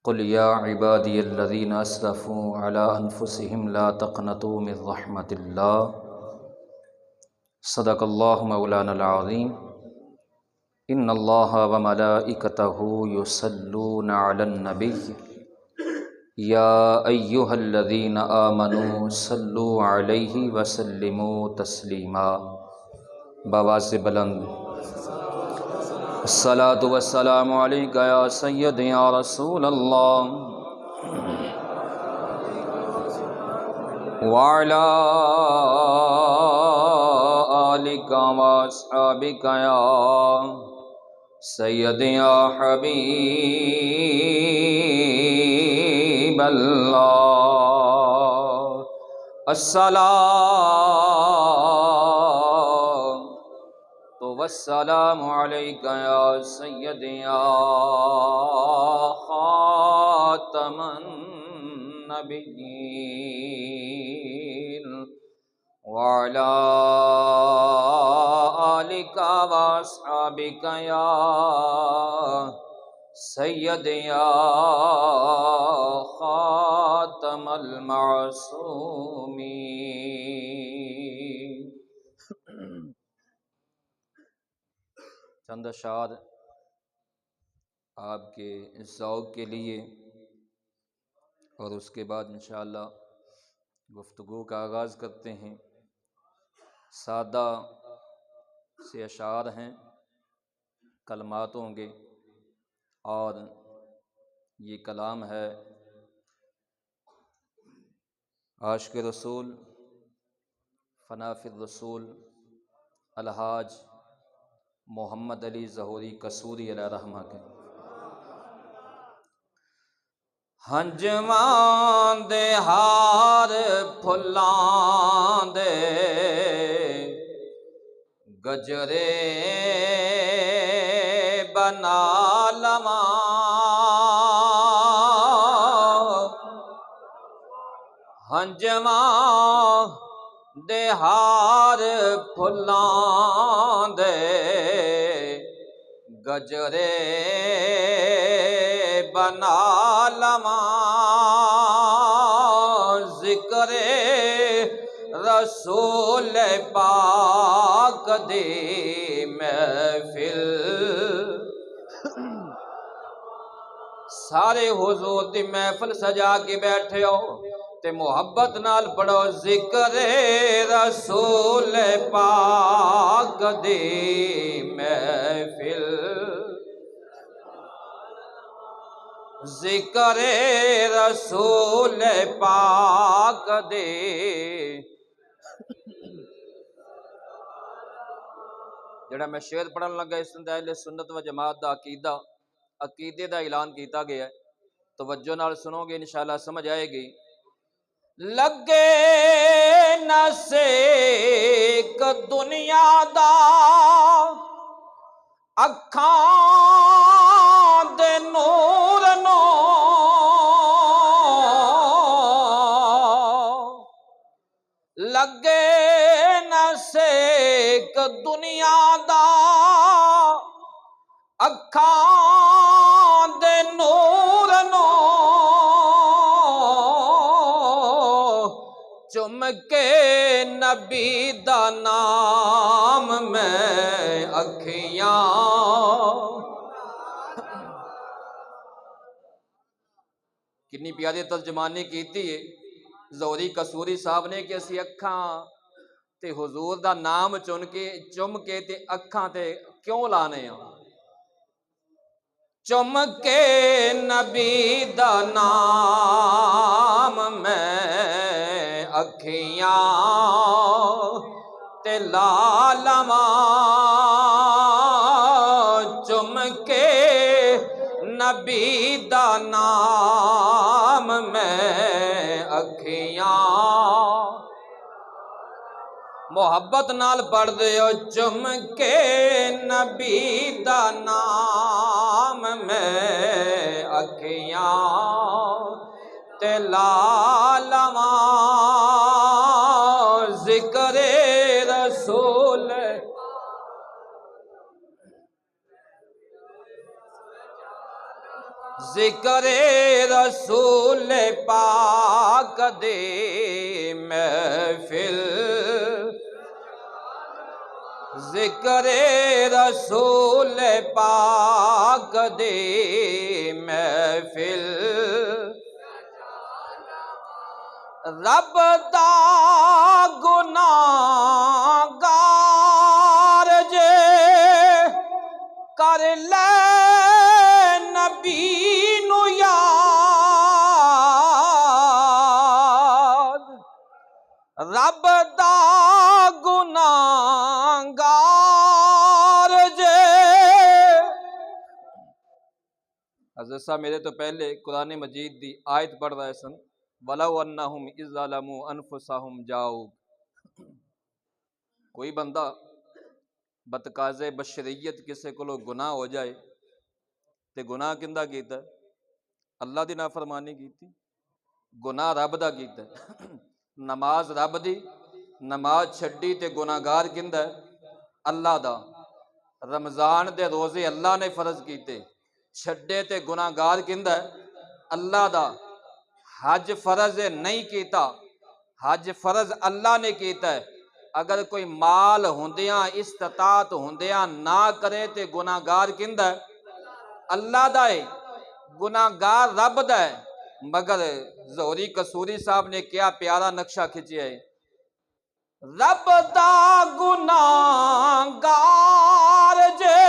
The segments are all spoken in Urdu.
قل یا عبادی الذین اسرفوا علی انفسهم لا تقنطوا من رحمت اللہ صدق اللہ مولانا العظیم ان اللہ وملائکتہ یصلون علی النبی یا ایہا الذین آمنوا صلوا علیہ وسلموا تسلیما بآواز بلند الصلاۃ والسلام علیک یا سید یا رسول اللہ وعلی آلک واصحابک یا سید یا حبیب اللہ والسلام علیک یا سید یا خاتم النبیین وعلی آلک واصحابک یا سید یا خاتم المعصومین۔ چند اشعار آپ کے ذوق کے لیے اور اس کے بعد انشاءاللہ گفتگو کا آغاز کرتے ہیں۔ سادہ سے اشعار ہیں، کلمات ہوں گے اور یہ کلام ہے عاشق رسول فنافی الرسول الحاج محمد علی ظہوری قصوری علیہ رحمہ کے۔ ہنجواں دے ہار پھلاں دے گجرے بنا لواں، ہنجواں دے ہار پھلاں دے گجرے بنا لواں، ذکر رسول پاک دی محفل، سارے حضور دی محفل سجا کے بیٹھے ہو تے محبت نال پڑھو ذکر رسول پاک دی محفل، ذکر رسول پاک دے۔ جڑا میں شعر پڑھن لگا اس اندر اہل سنت و جماعت دا عقیدے دا اعلان کیتا گیا ہے، توجہ نال سنو گے انشاءاللہ سمجھ آئے گی۔ لگے نہ سیک دنیا دا اکھاں دے نور نو، لگے نہ سیک دنیا دا اکھاں دے نور نو، چم کے نبی دا نام میں اکھیاں، کنی پیاری ترجمانی کیتی ہے ظہوری قصوری صاحب نے کہ اسی اکھاں تے حضور دا نام چم کے تے اکھاں تے کیوں لانے ہیں؟ چم کے نبی دا نام میں اکھیاں تے لا لواں، چم کے نبی دا نام میں اکھیاں، محبت نال پڑھ دیو چم کے نبی دا نام میں اکھیاں تے لا لواں، ذکر رسول ذکر رسول پاک دی محفل، ذکر رسول پاک دی محفل، رب دا گناہگار جے کر لے نبی نو یاد، رب دا گناہگار جے۔ حضرت صاحب میرے تو پہلے قرآن مجید دی آیت پڑھ رہے سن، وَلَوْ أَنَّهُمْ إِذْ ظَلَمُوا أَنفُسَهُمْ جَاءُوكَ۔ کوئی بندہ بتقاضے بشریت کسے کو گناہ ہو جائے تے گناہ کندہ کیتا ہے؟ اللہ دی نافرمانی کیتی، گناہ رب دا کیتا ہے۔ نماز رب دی، نماز چھڈی تے گناہگار کندہ ہے؟ اللہ دا۔ رمضان دے روزے اللہ نے فرض کیتے، چھڈے تے گناہگار کندہ ہے؟ اللہ دا۔ حج فرض نہیں کیتا، حج فرض اللہ نے کیتا ہے۔ اگر کوئی مال ہوندیاں استطاعت ہوندیاں نہ کرے تے گناہگار کندہ ہے؟ اللہ دا ہے، گناہگار رب دا ہے۔ مگر ظہوری قصوری صاحب نے کیا پیارا نقشہ کھچیا ہے، رب دا گناہگار جے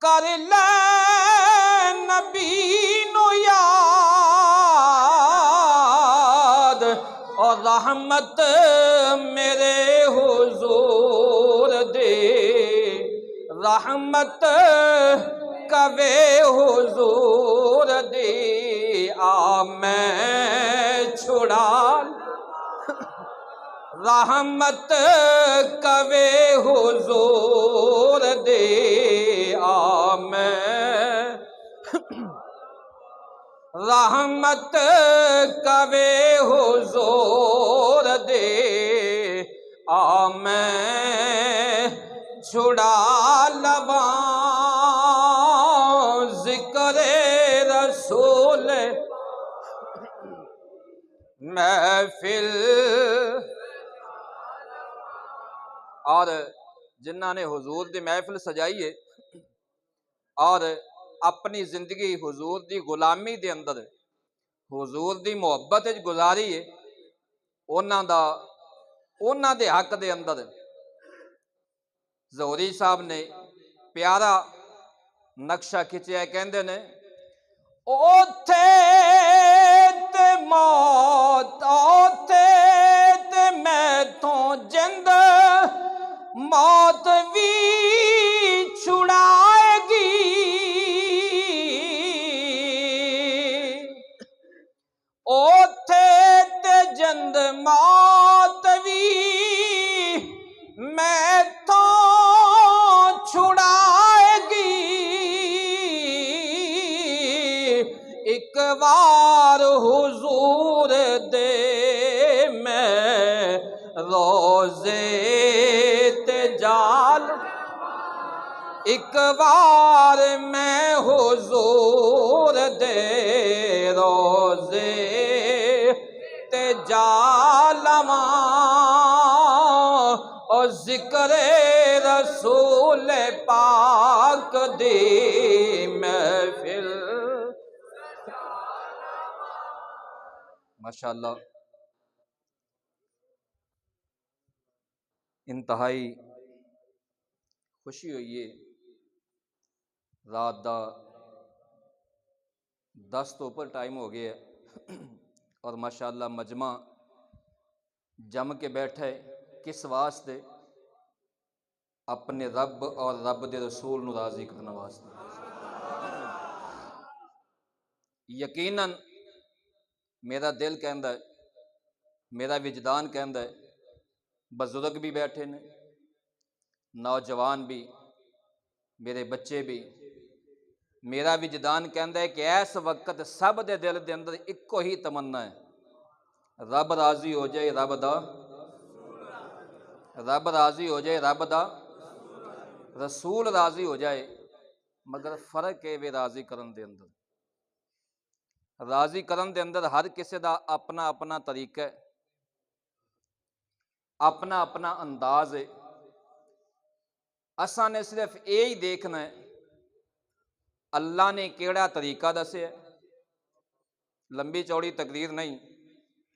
کر لے نبی نو یاد، اور رحمت میرے حضور دے، رحمت کوے حضور دی آ میں چھڑا، رحمت کوے حضور دی آ میں، رحمت کوے حضور دی آ میں چھڑا لواں ذکر رسول محفل۔ اور جنہاں نے حضور دی محفل سجائی ہے اور اپنی زندگی حضور دی غلامی دے اندر حضور دی محبت گزاری ہے، انہاں دے حق دے اندر ظہوری صاحب نے پیارا نقشہ کھچیا ہے، کہندے نے اوتھے تے موت، اوتھے تے میں تو جند موت بھی چھڑائے گی، اوتھے تے جند موت بھی میں تو چھڑائے گی، ایک بار حضور دے میں روزے تے جال، ایک بار میں حضور دے روزے تے جالواں، اور ذکر رسول پاک دی محفل۔ ماشاءاللہ انتہائی خوشی ہوئی ہے، رات دا 10 تو اوپر ٹائم ہو گیا ہے اور ماشاءاللہ مجمع جم کے بیٹھے کس واسطے؟ اپنے رب اور رب دے رسول نو راضی کرنے واسطے۔ یقیناً میرا دل کہندا ہے، میرا وجدان کہندا ہے، بزرگ بھی بیٹھے نے، نوجوان بھی، میرے بچے بھی، میرا وجدان کہندا ہے کہ اس وقت سب دے دل دے اندر ایکو ہی تمنا ہے، رب راضی ہو جائے، رب راضی ہو جائے، رب دا رسول راضی ہو جائے۔ مگر فرق ہے وے راضی کرن دے اندر۔ راضی کرن دے اندر ہر کسی دا اپنا اپنا طریقہ ہے، اپنا اپنا انداز ہے۔ اساں نے صرف یہی دیکھنا ہے اللہ نے کیڑا طریقہ دسے ہے۔ لمبی چوڑی تقریر نہیں،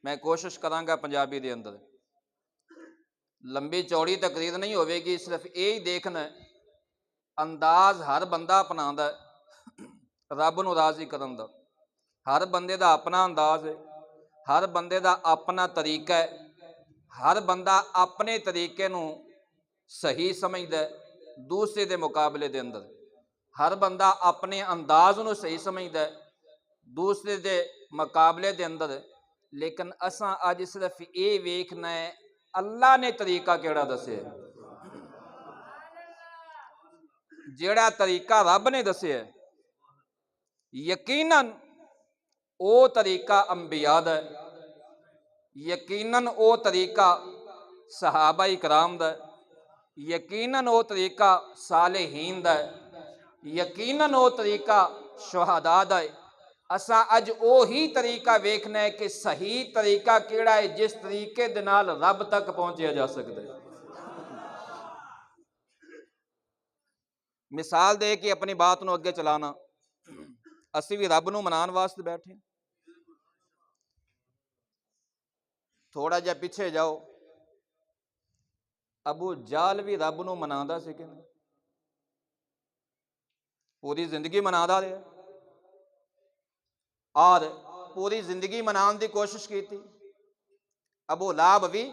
میں کوشش کراں گا پنجابی دے اندر، لمبی چوڑی تقریر نہیں ہوئے گی، صرف یہی دیکھنا ہے انداز ہر بندہ اپناؤندا ہے رب نو راضی کرن دا۔ ہر بندے دا اپنا انداز ہے، ہر بندے دا اپنا طریقہ ہے، ہر بندہ اپنے طریقے نو صحیح سمجھدا ہے دوسرے دے مقابلے دے اندر، ہر بندہ اپنے انداز نو صحیح سمجھدا ہے دوسرے دے مقابلے دے اندر۔ لیکن اساں اج صرف یہ ویکھنا ہے اللہ نے طریقہ کیڑا دسے ہے۔ جیڑا طریقہ رب نے دسے ہے یقیناً او طریقہ انبیاء دا ہے، یقیناً او طریقہ صحابہ کرام دا ہے، یقیناً او طریقہ صالحین دا ہے، یقیناً او طریقہ شہداء دا ہے۔ اساں اج اوہی طریقہ ویکھنا ہے کہ صحیح طریقہ کیڑا ہے جس طریقے دے نال رب تک پہنچیا جا سکتا ہے۔ مثال دے کے اپنی بات نو اگے چلانا، اسی بھی رب نو منان واسطے بیٹھے، تھوڑا جا پیچھے جاؤ، ابو جہل بھی رب نو مناندا سی کہ نہیں؟ پوری زندگی منادا رہا اور پوری زندگی منان دی کوشش کی تھی۔ ابو لہب بھی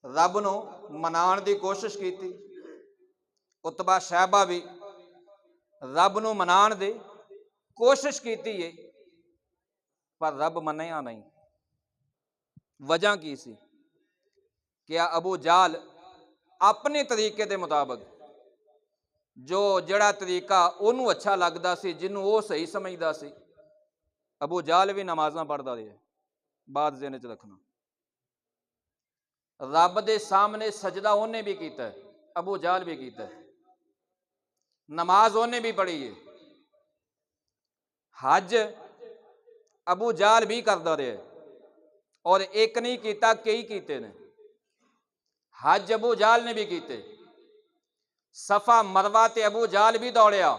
رب نو منان دی کوشش کی تھی، عتبہ شیبہ بھی رب نو منان دی کوشش کیتی ہے پر رب منیا نہیں۔ وجہ کی سی؟ کیا ابو جہل اپنے طریقے دے مطابق جو جڑا طریقہ انہوں اچھا لگدا سی، جنہوں وہ صحیح سمجھدا سی، ابو جہل بھی نمازاں پڑھدا رہا، بات ذہن وچ رکھنا۔ رب دے سامنے سجدہ انہیں بھی کیتا ہے، ابو جہل بھی کیتا ہے، نماز انہیں بھی پڑھی ہے، حج ابو جہل بھی کردا رہا اور ایک نہیں کیتا کئی کیتے نے۔ حج ابو جہل نے بھی کیتے، صفا مروہ تے ابو جہل بھی دوڑیا،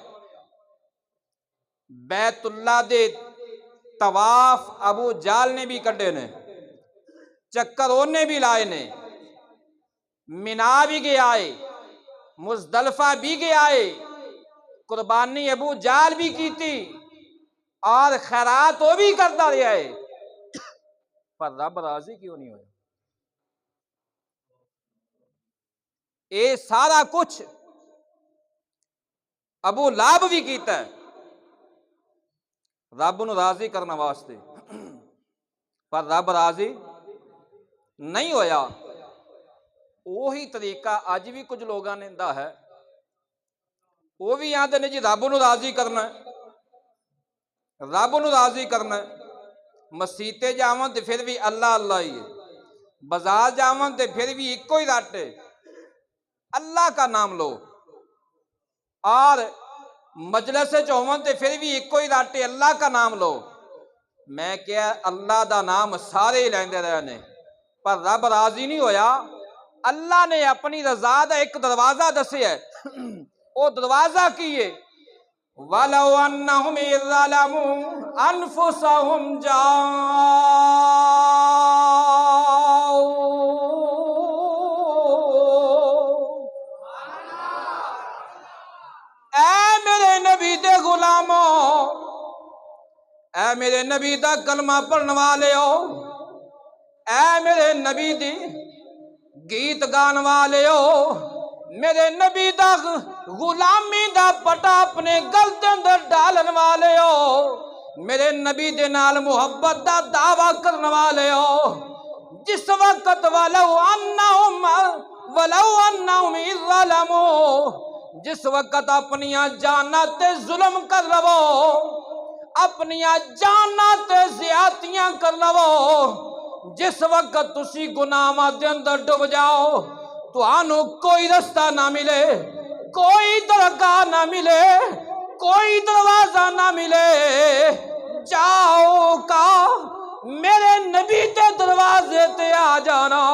بیت اللہ دے طواف ابو جہل نے بھی کڈے نے، چکر انہیں بھی لائے نے، مینا بھی گیا ہے، مزدلفہ بھی گیا ہے، قربانی ابو جہل بھی کی تھی اور خیرات وہ بھی کرتا رہا ہے، پر رب راضی کیوں نہیں ہویا؟ اے سارا کچھ ابو لہب بھی کیتا ہے رب نو راضی کرنے واسطے، پر رب راضی نہیں ہویا۔ وہی طریقہ اج بھی کچھ لوگاں نے دا ہے، وہ بھی آندے نے جی رب نو راضی کرنا ہے، رب نو راضی کرنا ہے۔ مسیتے جاون تے پھر بھی اللہ اللہ ہی ہے، بازار جاون تے پھر بھی ایک ہی رٹ ہے، اللہ کا نام لو، اور مجلس چون تے پھر بھی ایک ہی رٹ ہے، اللہ کا نام لو۔ میں کیا اللہ دا نام سارے ہی لیندے رہے نے پر رب راضی نہیں ہویا۔ اللہ نے اپنی رضا دا ایک دروازہ دسے ہے، وہ دروازہ کی ہے وَلَوْ أَنَّهُمْ إِذْ ظَلَمُوا أَنفُسَهُمْ جاؤ۔ اے میرے نبی دے غلاموں، اے میرے نبی دا کلمہ پڑھن والے ہو، اے میرے نبی دی گیت گان والے ہو، میرے نبی دا غلامی دا پٹا اپنے گل دے اندر ڈالن والے ہو، میرے نبی دے نال محبت دا دعویٰ کرن والے ہو، جس وقت وَلَوْ أَنَّهُمْ إِذْ ظَلَمُوا، جس وقت اپنیاں جاناں تے ظلم کر لو، اپنیاں جاناں تے زیادتیاں کر لو، جس وقت تسی گناہاں دے اندر ڈوب جاؤ، تو آنو کوئی رستہ نہ ملے، کوئی درگاہ نہ ملے، کوئی دروازہ نہ ملے، جاؤ کا میرے نبی تے دروازے تے آ جانا۔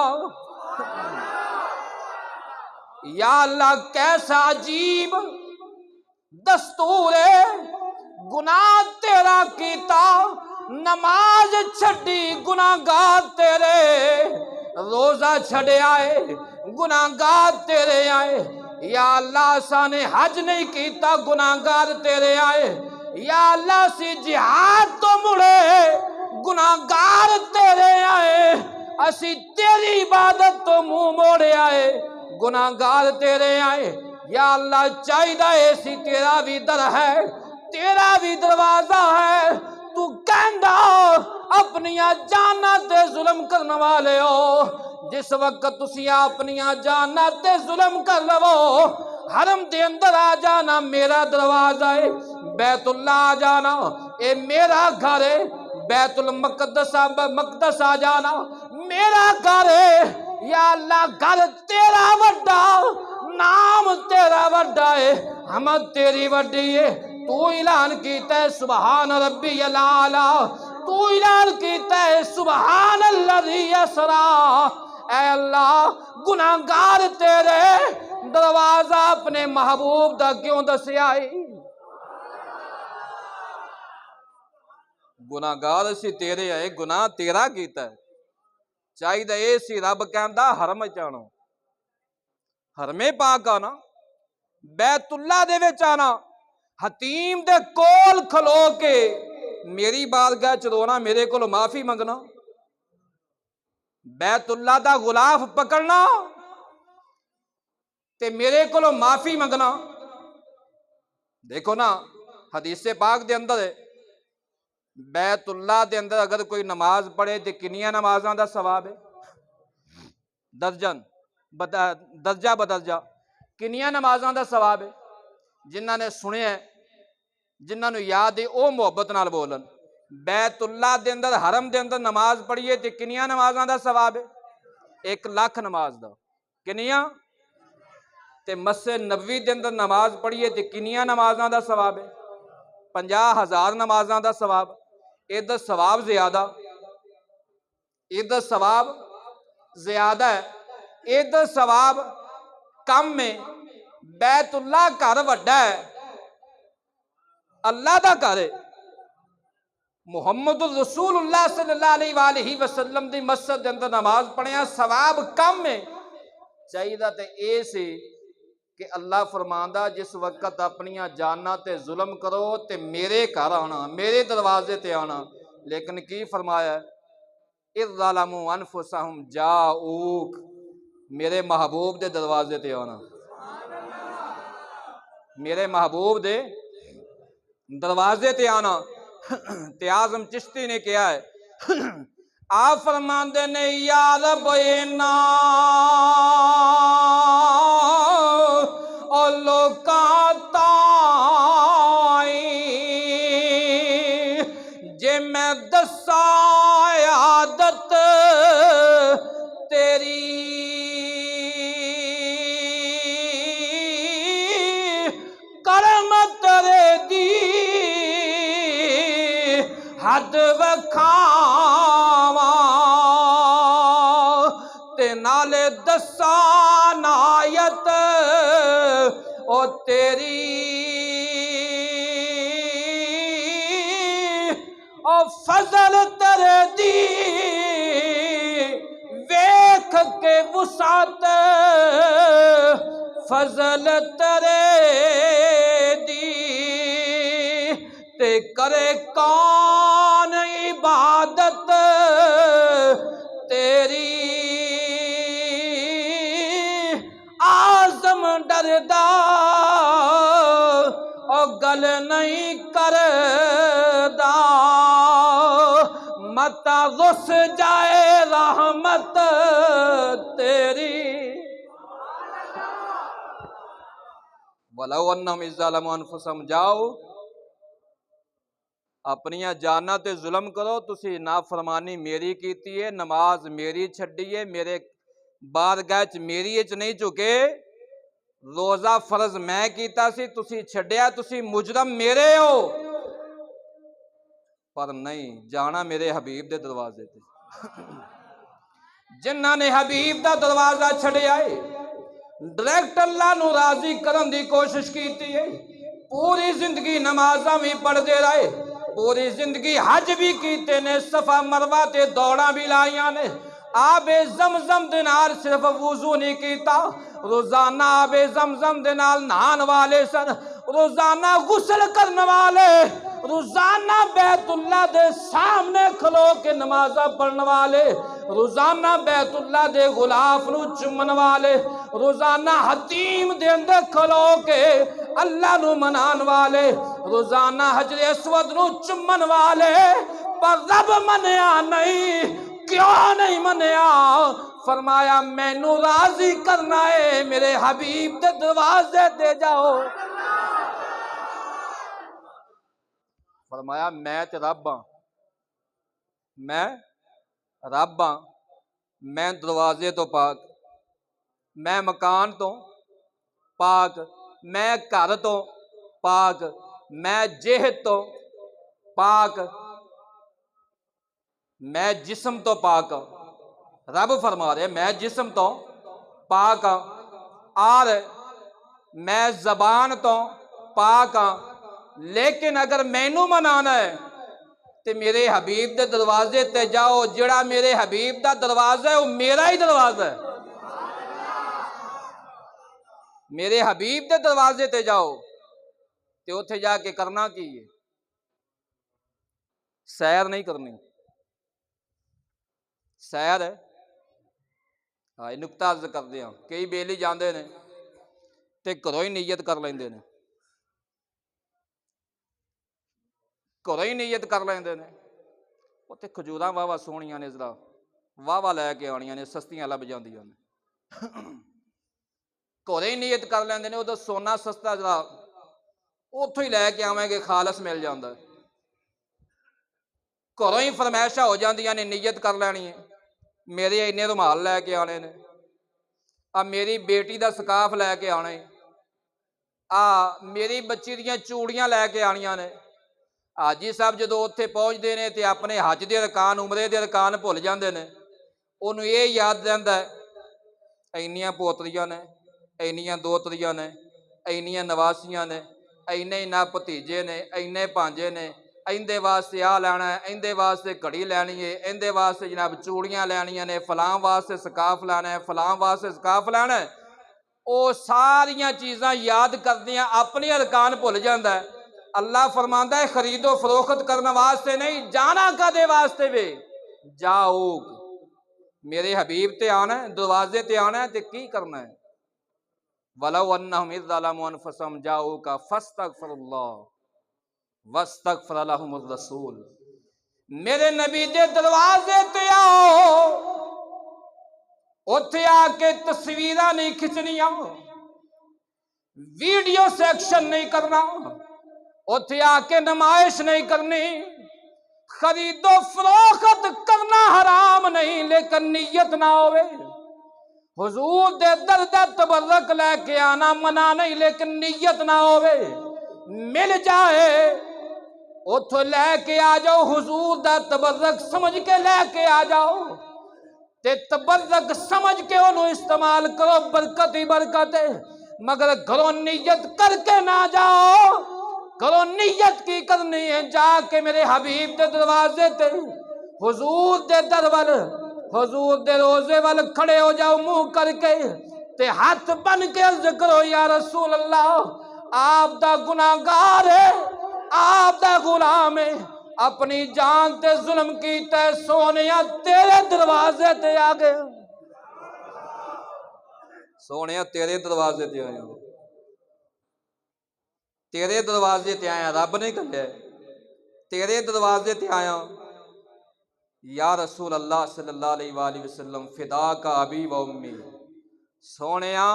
یا اللہ کیسا عجیب دستور ہے، گناہ تیرا کیتا نماز چھڈی گناہگار تیرے، روزہ چھڑے آئے گناہگار تیرے آئے، یا اللہ سانے حج نہیں کیتا گناہگار تیرے آئے، یا اللہ سی جہاد تو مڑے گناہگار تیرے آئے، اسی تیری عبادت تو منہ موڑے آئے گناہگار تیرے آئے۔ یا اللہ چاہیدہ ایسی تیرا بھی در ہے، تیرا بھی دروازہ ہے، تو کہندا اپنیاں جاناں تے ظلم کرنے والے ہو، جس وقت تسی اپنیاں جاناں تے ظلم کر لو، حرم دے اندر آ جانا میرا دروازہ ہے، بیت اللہ آ جانا اے میرا گھر ہے، بیت المقدس مقدس آ جانا میرا گھر ہے۔ یا اللہ گھر تیرا وڈا، نام تیرا وڈا ہے، حمد تیری وڈی ہے، تو اعلان کیتا ہے سبحان ربی الاعلی، تو اعلان کیتا ہے سبحان الذی اسریٰ۔ اے اللہ گناہگار تیرے دروازہ اپنے محبوب دا کیوں دسیا ہے؟ گناہگار اسی تیرے آئے، گناہ تیرا کیتا ہے، چاہیے اے سی رب کہندا حرم چانو، حرم پاک آنا، بیت اللہ دے وچ آنا، حتیم دے کول کھلو کے میری بارگاہ چ رونا، میرے کول معافی منگنا، بیت اللہ دا غلاف پکڑنا تے میرے کولو معافی منگنا۔ دیکھو نا حدیث پاک دے اندر ہے، بیت اللہ دے اندر اگر کوئی نماز پڑھے تے کنیاں نمازاں دا ثواب ہے، درجہ بدرجہ کنیاں نمازاں دا ثواب ہے۔ جنہاں نے سنیا ہے، جنہاں نو یاد ہے، او محبت نال بولن، بیت اللہ دے اندر حرم دے اندر نماز پڑھیے تے کنیاں نمازاں دا ثواب ہے؟ 1,00,000 نماز دا، کنیاں؟ تے مسجد نبوی دے اندر نماز پڑھیے تے کنیاں نمازاں دا ثواب ہے؟ 50,000 نمازاں دا ثواب۔ ادھر ثواب زیادہ، ادھر ثواب زیادہ ہے، ادھر ثواب کم میں۔ بیت اللہ گھر وڈا ہے، اللہ دا گھر ہے، محمد الرسول اللہ صلی اللہ علیہ وآلہ وسلم دی مسجد دے اندر نماز پڑھیا ثواب کم ہے۔ چاہیے تے اے سی کہ اللہ فرماندا جس وقت اپنیاں جاناں تے ظلم کرو تے میرے گھر آنا، میرے دروازے تے آنا، لیکن کی فرمایا ہے؟ اذ ظلموا انفسہم جاؤک، میرے محبوب دے دروازے تے آنا، میرے محبوب دے دروازے تے آنا۔ تے اعظم چشتی نے کیا ہے؟ آپ فرماندے نے یا رب اینا او لوکاں تائیں جے میں دساں عادت تیری، کرم تیرے دی حد وکھاواں تے نالے دساں نایت او تیری، او فضل تیرے دی ویکھ کے وسعت، فضل تیرے دی تے کرے کون عبادت تیری۔ اعظم ڈردا او گل نہیں کردا، مت غس جائے رحمت تیری۔ وَلَوْ أَنَّهُمْ إِذْ ظَلَمُوا أَنفُسَهُمْ جَاءُوكَ، اپنیاں جاناں تے ظلم کرو، تسی نافرمانی میری کیتی ہے، نماز میری چھڈی ہے، میرے بارگاہ چ میری اچ نہیں چکے، روزہ فرض میں کیتا سی، تسی چھڈیا، تسی مجرم میرے ہو، پر نہیں جانا میرے حبیب دے دروازے تے۔ جنہاں نے حبیب دا دروازہ چھڈیا ہے، ڈائریکٹ اللہ نو راضی کرن دی کوشش کیتی ہے، پوری زندگی نمازاں بھی پڑھدے رہے، پوری زندگی حج بھی کیتے نے، صفا مروہ تے دوڑاں بھی لائیاں نے، آب زمزم دے نال صرف وضو نہیں کیتا، روزانہ آب زمزم دے نال نہان والے سن، روزانہ غسل کرن والے، روزانہ بیت اللہ دے سامنے کھلو کے نمازاں پڑھن والے، روزانہ بیت اللہ دے غلاف نو چومن والے، روزانہ حتیم دے اندر کھلو کے اللہ نو منان والے، روزانہ حجر اسود نو چومن والے، پر رب منیا نہیں۔ کیوں نہیں منیا؟ فرمایا مینو راضی کرنا ہے، میرے حبیب دے دروازے دے جاؤ۔ فرمایا میں تے رب ہاں، میں رب ہاں، میں دروازے تو پاک، میں مکان تو پاک، میں گھر تو پاک، میں جہد تو پاک، میں جسم تو پاک ہاں۔ رب فرما رہے میں جسم تو پاک ہاں، اور میں زبان تو پاک ہاں، لیکن اگر مینو منانا ہے تے میرے حبیب دے دروازے تے جاؤ، جڑا میرے حبیب دا دروازہ ہے وہ میرا ہی دروازہ ہے۔ میرے حبیب دے دروازے تے جاؤ تے اوتھے جا کے کرنا کی ہے؟ سیر نہیں کرنی، سیر ہے ہاں یہ نکتہ عرض کردے ہاں، کئی بیلی جاندے نے تے گھروں ہی نیت کر لیندے نے، گھروں ہی نیت کر لیندے نے، اوتھے کھجوراں واہ سونیاں نے، ذرا واہ لے کے آنیاں نے، سستیاں لب جاندیاں نے، گھروں ہی نیت کر لیندے نے، ادھر سونا سستا ذرا اتوں ہی لے کے آویں گے، خالص مل جاندا ہے، گھروں ہی فرمائشاں ہو جاندیاں نے، نیت کر لینی ہے میرے اینے رومال لے کے آنے نے، میری بیٹی دا سکاف لے کے آنے، میری بچی دیاں چوڑیاں لے کے آنیاں نے۔ حاجی صاحب جدو اتنے پہنچتے ہیں تے اپنے حج دے ارکان، عمرے دے ارکان بھول جاندے نے، انہوں یہ یاد رہندا ہے اینیاں پوتریاں نے، اینیاں دوتریاں نے، اینیاں نواسیاں نے، اینے نہ بھتیجے نے، اینے پانجے نے، ایندے واسطے لینا ہے، ایندے واسطے گھڑی لینی ہے، ایندے واسطے جناب چوڑیاں لینیاں نے، فلاں واسطے سکاف لینا ہے، فلاں واسطے سکاف لینا ہے، وہ ساریاں چیزاں یاد کردیاں اپنی ارکان بھول جاندا ہے۔ اللہ فرماندا ہے خرید و فروخت کرنے واسطے نہیں، جانا کدے واسطے وے؟ جاؤ میرے حبیب تے آنا ہے، دروازے تے آنا ہے تے کی کرنا ہے؟ وَلَوْ أَنَّهُمْ إِذْ ظَلَمُوا أَنفُسَهُمْ جَاءُوكَ فَاسْتَغْفِرُوا اللَّهَ وَاسْتَغْفَرَ لَهُمُ الرَّسُولُ، میرے نبی دے دروازے تے آؤ، اتھے آ کے تصویراں نہیں کھچنیاں، ویڈیو سیکشن نہیں کرنا، اتھے آ کے نمائش نہیں کرنی، خرید و فروخت کرنا حرام نہیں، لیکن نیت نہ ہوئے، حضور دے در تبرک لے کے آنا منع نہیں، لیکن نیت نہ ہوئے، مل جائے اتھو لے کے آ جاؤ، حضور دا تبرک سمجھ کے لے کے آ جاؤ، تے تبرک سمجھ کے انہوں استعمال کرو، برکت ہی برکت ہے، مگر گھروں نیت کر کے نہ جاؤ۔ گھروں نیت کی کرنی ہے؟ جا کے میرے حبیب دے دروازے تے، حضور دے در ول، حضور دے روزے ول کھڑے ہو جاؤ منہ کر کے، تے ہاتھ بن کے عرض کرو یا رسول اللہ آپ دا گناہگار ہے، آپ دا غلام ہے، اپنی جان تے ظلم کیتا ہے، سونیا تیرے دروازے تے آ گئے، سونیا تیرے دروازے تے آیا، تیرے دروازے تے آیا، رب نے کہا تیرے دروازے تے آیا، یا رسول اللہ صلی اللہ علیہ وآلہ وسلم فدا کا ابی و امی، سونیا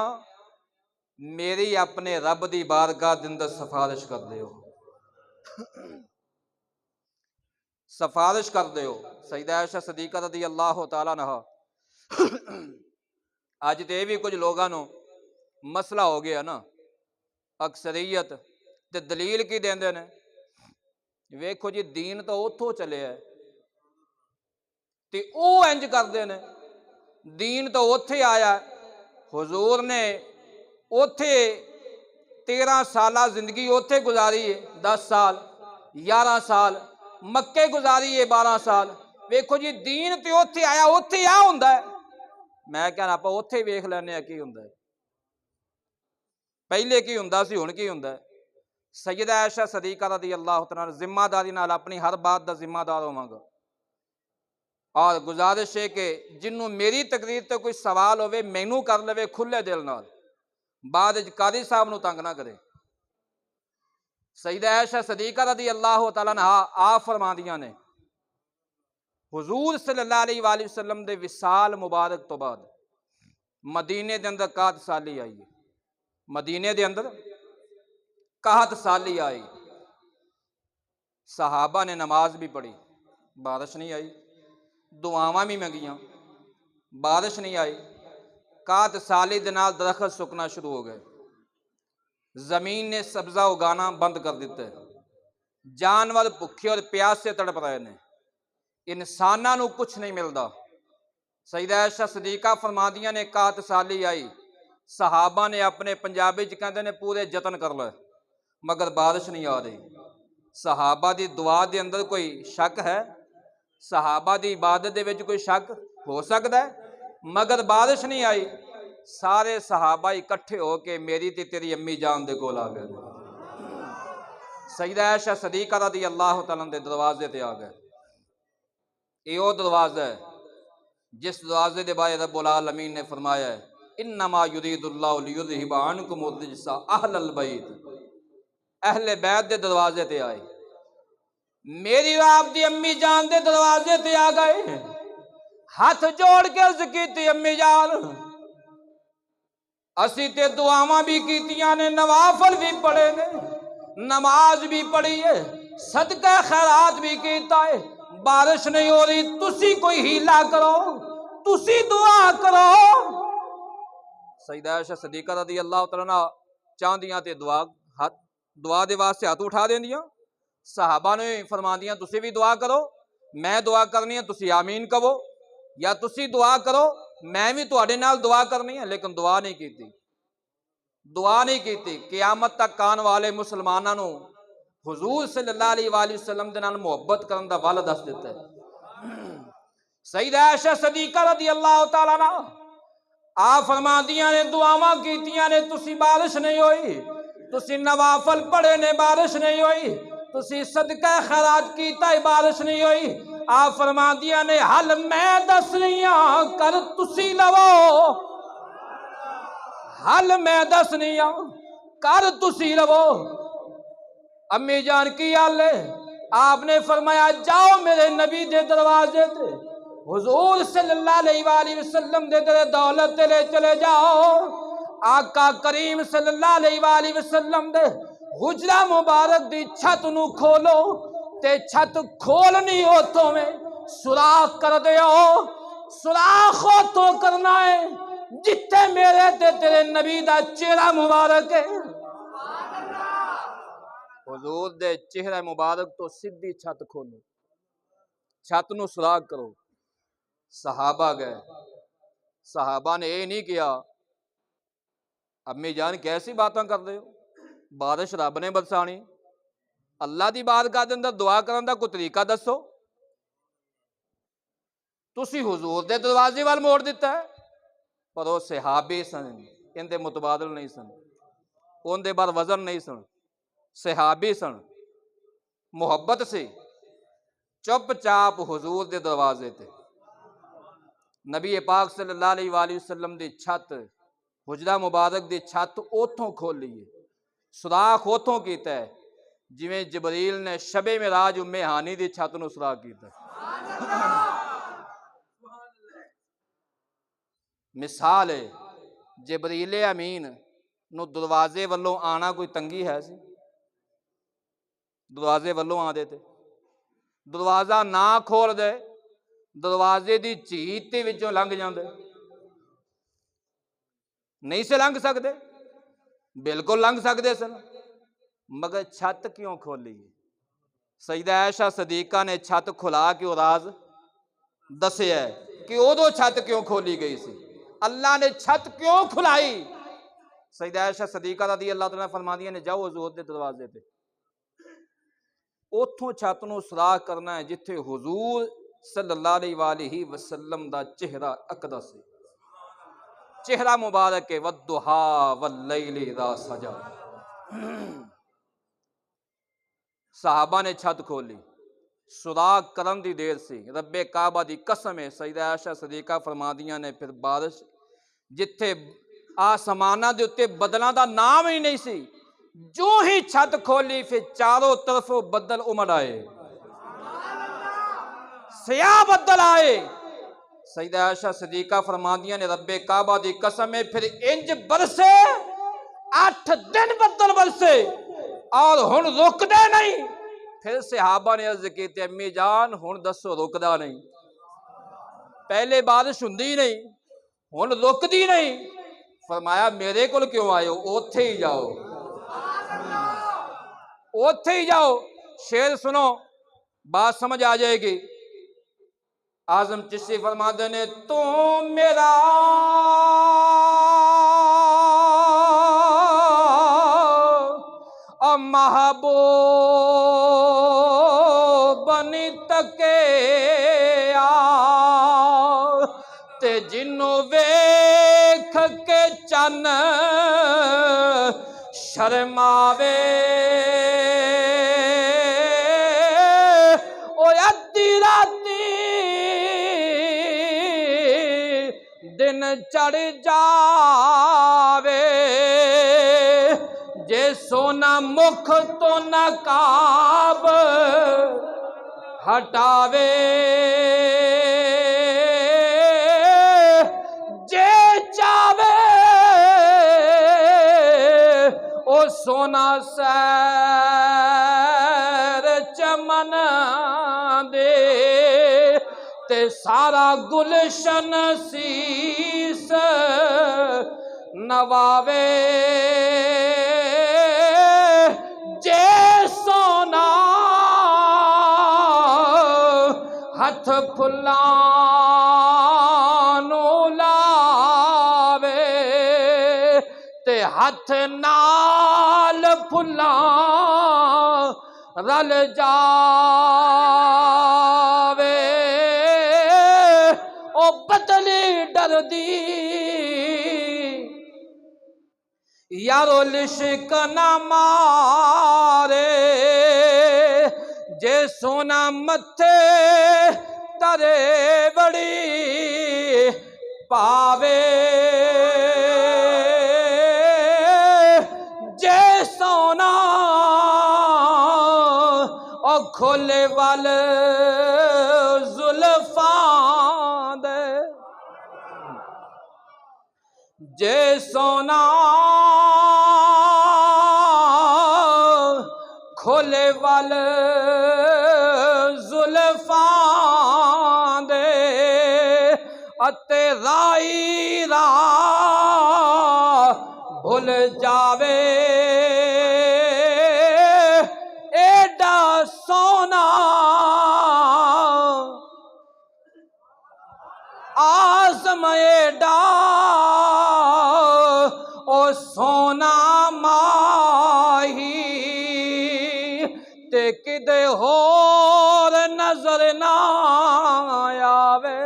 میری اپنے رب دی بارگاہ دے اندر سفارش کر دیو، سفارش کر دیو۔ سیدہ عائشہ صدیقہ رضی اللہ تعالیٰ عنہا، اج تے بھی کچھ لوگاں نو مسئلہ ہو گیا نا اکثریت تے دلیل کی دیندے نے ویکھو جی دین تو اتھوں چلے ہے تے او انج کردے نے دین تو اوتھے آیا ہے حضور نے اوتھے 13 سالہ زندگی اوتھے گزاری ہے 10 سال 11 سال مکے گزاری ہے 12 سال ویکھو جی دین تے اوتھے آیا اوتھے آ ہوندا ہے میں کہنا آپ اوتھے ویکھ لینے ہیں کی ہوندا ہے پہلے کی ہوندا سی ہن کی ہوندا ہے سیدہ عائشہ صدیقہ رضی اللہ تعالیٰ ذمہ داری نال اپنی ہر بات دا ذمہ دار ہوواں گا اور گزارش ہے کہ جنوں میری تقریر تے کوئی سوال ہوئے مینوں کر لوے کھلے دل نال بعد قاضی صاحب نو تنگ نہ کرے سیدہ عائشہ صدیقہ رضی اللہ تعالیٰ عنہا آپ فرماندیاں نے حضور صلی اللہ علیہ وآلہ وسلم دے وصال مبارک تو بعد مدینے دے اندر 61 سالی آئی ہے مدینے دے اندر 61 سالی آئی صحابہ نے نماز بھی پڑھی بارش نہیں آئی دعاواں بھی منگیاں بارش نہیں آئی 61 سالی دے نال درخت سکنا شروع ہو گئے زمین نے سبزہ اگانا بند کر دیتا ہے جانور بھکھے اور پیاس سے تڑپ رہے نے انساناں نو کچھ نہیں ملدا سیدہ عائشہ صدیقہ فرمادیاں نے 61 سالی آئی صحابہ نے اپنے پنجابی چ کہندے نے پورے جتن کر لے مگر بارش نہیں آ رہی صحابہ دی دعا دے اندر کوئی شک ہے صحابہ دی عبادت دے وچ کوئی شک ہو سکتا ہے مگر بارش نہیں آئی سارے صحابہ اکٹھے ہو کے میری تے تیری امی جان دے کول آ گئے سیدہ عائشہ صدیقہ رضی اللہ تعالیٰ دے دروازے تے آ گئے یہ وہ دروازہ ہے جس دروازے دے بارے رب العالمین نے فرمایا ہے انما یرید اللہ لیذھب عنکم الرجس اہل البیت اہل بیت دے دروازے تے آئے میری آپ دی امی جان دے دروازے تے آ گئے ہاتھ جوڑ کے عرض کیتی امی جان اسی تے دعاواں بھی کیتیاں نے نوافل بھی پڑھے نے نماز بھی پڑھی ہے صدقہ خیرات بھی کیتا ہے بارش نہیں ہو رہی تسی کوئی ہیلا کرو تسی دعا کرو سیدہ عائشہ صدیقہ رضی اللہ تعالیٰ عنہ چاندیاں تے دعا دے واسطے ہاتھ اٹھا دیندیاں صحابہ نے فرماندیاں تسی بھی دعا کرو میں دعا کرنی ہے تسی آمین کہو یا تسی دعا کرو میں بھی تواڈے نال دعا کرنی ہے لیکن دعا نہیں کیتی قیامت تک آن والے مسلماناں نو حضور صلی اللہ علیہ وآلہ وسلم دے نال محبت کرن دا ول دس دیتا ہے سیدہ عائشہ صدیقہ رضی اللہ تعالیٰ عنہ آپ فرماندیاں نے دعاواں کیتیاں نے تسی بارش نہیں ہوئی تسی نوافل پڑھے نے بارش نہیں ہوئی تسی صدقہ خیرات کیتا ہے بارش نہیں ہوئی آپ فرماندیاں نے حل میں دسنیاں کر تسی لو حل میں دسنیاں کر تسی لو امی جان کی حال ہے آپ نے فرمایا جاؤ میرے نبی دے دروازے تے حضور صلی اللہ علیہ وآلہ وسلم دے در دولت تے لے چلے جاؤ آقا کریم صلی اللہ علیہ وآلہ وسلم دے حجرہ مبارک دی چھت نو کھولو تے چھت کھولنی ہوتوں میں سوراخ کر دیو سوراخ ہوتوں کرنا ہے جتے میرے تے تیرے نبی دا چہرہ مبارک ہے حضور دے چہرہ مبارک تو سیدھی چھت کھولو چھت نو سوراخ کرو صحابہ گئے صحابہ نے یہ نہیں کیا امی جان کیسی باتاں کر دے ہو بارش رب نے برسانی اللہ دی بارگاہ دے اندر دعا کرن دا کوئی طریقہ دسو تسی حضور دے دروازے وال موڑ دیتا ہے پر وہ صحابی سن ان دے متبادل نہیں سن ان دے بار وزن نہیں سن صحابی سن محبت سے چپ چاپ حضور دے دروازے تے نبی پاک صلی اللہ علیہ وآلہ وسلم دی چھت حجرہ مبارک دی چھت اوتھوں کھول لیے سوراخ اوتھوں کیتا ہے جویں جبریل نے شب معراج ام ہانی دی چھت نو سوراخ کیتا مثال ہے جبریل امین نو دروازے والوں آنا کوئی تنگی ہے سی دروازے والوں آ دے تے دروازہ نہ کھول دے دروازے دی چیت تے وچوں لنگ جاندے نہیں سے لنگ سکدے بالکل لنگ سکتے سن، مگر چھت کیوں کھولی؟ سیدہ عائشہ صدیقہ نے چھت کھلا کے راز دسیا ہے کہ ادو چھت کیوں کھولی گئی سی، اللہ نے چھت کیوں کھلائی؟ سیدہ عائشہ صدیقہ رضی اللہ تعالیٰ فرماندیاں نے جاؤ حضور دے دروازے تے، اتھوں چھت نو سوراخ کرنا ہے جتھے حضور صلی اللہ علیہ وآلہ وسلم دا چہرہ اقدس ہے، چہرہ مبارک ہے، والضحیٰ واللیل اذا سجا۔ صحابہ نے چھت کھولی، سوراخ کرن دی دیر سی، رب کعبہ دی قسم ہے، سیدہ عائشہ صدیقہ فرماندیاں نے پھر بارش جتھے آسمانہ دے اتے بدلاں دا نام ہی نہیں سی، جو ہی چھت کھولی پھر چاروں طرف بدل امڑ آئے، سیاہ بدل آئے۔ سیدہ عائشہ صدیقہ فرماندیاں نے رب کعبہ دی قسم ہے پھر انج برسے 8 دن بدل برسے اور ہن رکدے نہیں۔ پھر صحابہ نے عرض کی امی جان ہن دسو رکدا نہیں، پہلے بارش ہوندی نہیں ہن رکدی نہیں، فرمایا میرے کول کیوں آئے ہو، اوتھے ہی جاؤ، اوتھے ہی جاؤ۔ شعر سنو بات سمجھ آ جائے گی۔ اعظم چشتی فرماتے نے تو میرا محبوب بنی تکے تے جنوں ویکھ کے چن شرماوے، او ادھی راتی دن چڑھ جاوے، جے سونا مکھ تو نقاب ہٹاوے، جے چاوے او سونا سیر چمن دے تے سارا گلشن سیس نواوے، جے سونا ہتھ پھلاں نو لاوے تے ہتھ نال پھلاں رل جاوے، او بدلی ڈردی یارو لشک نہ مارے، جے سونا متھے ترے بڑی پاوے، جے سونا او کھولے وال زلفاں دے، جے سونا کھولے وال زلفاں دے اتے رائی راہ بھول جاوے، ایڈا سونا آزم ایڈا او سونا ماہی تے کدے ہور نظر نہ آوے۔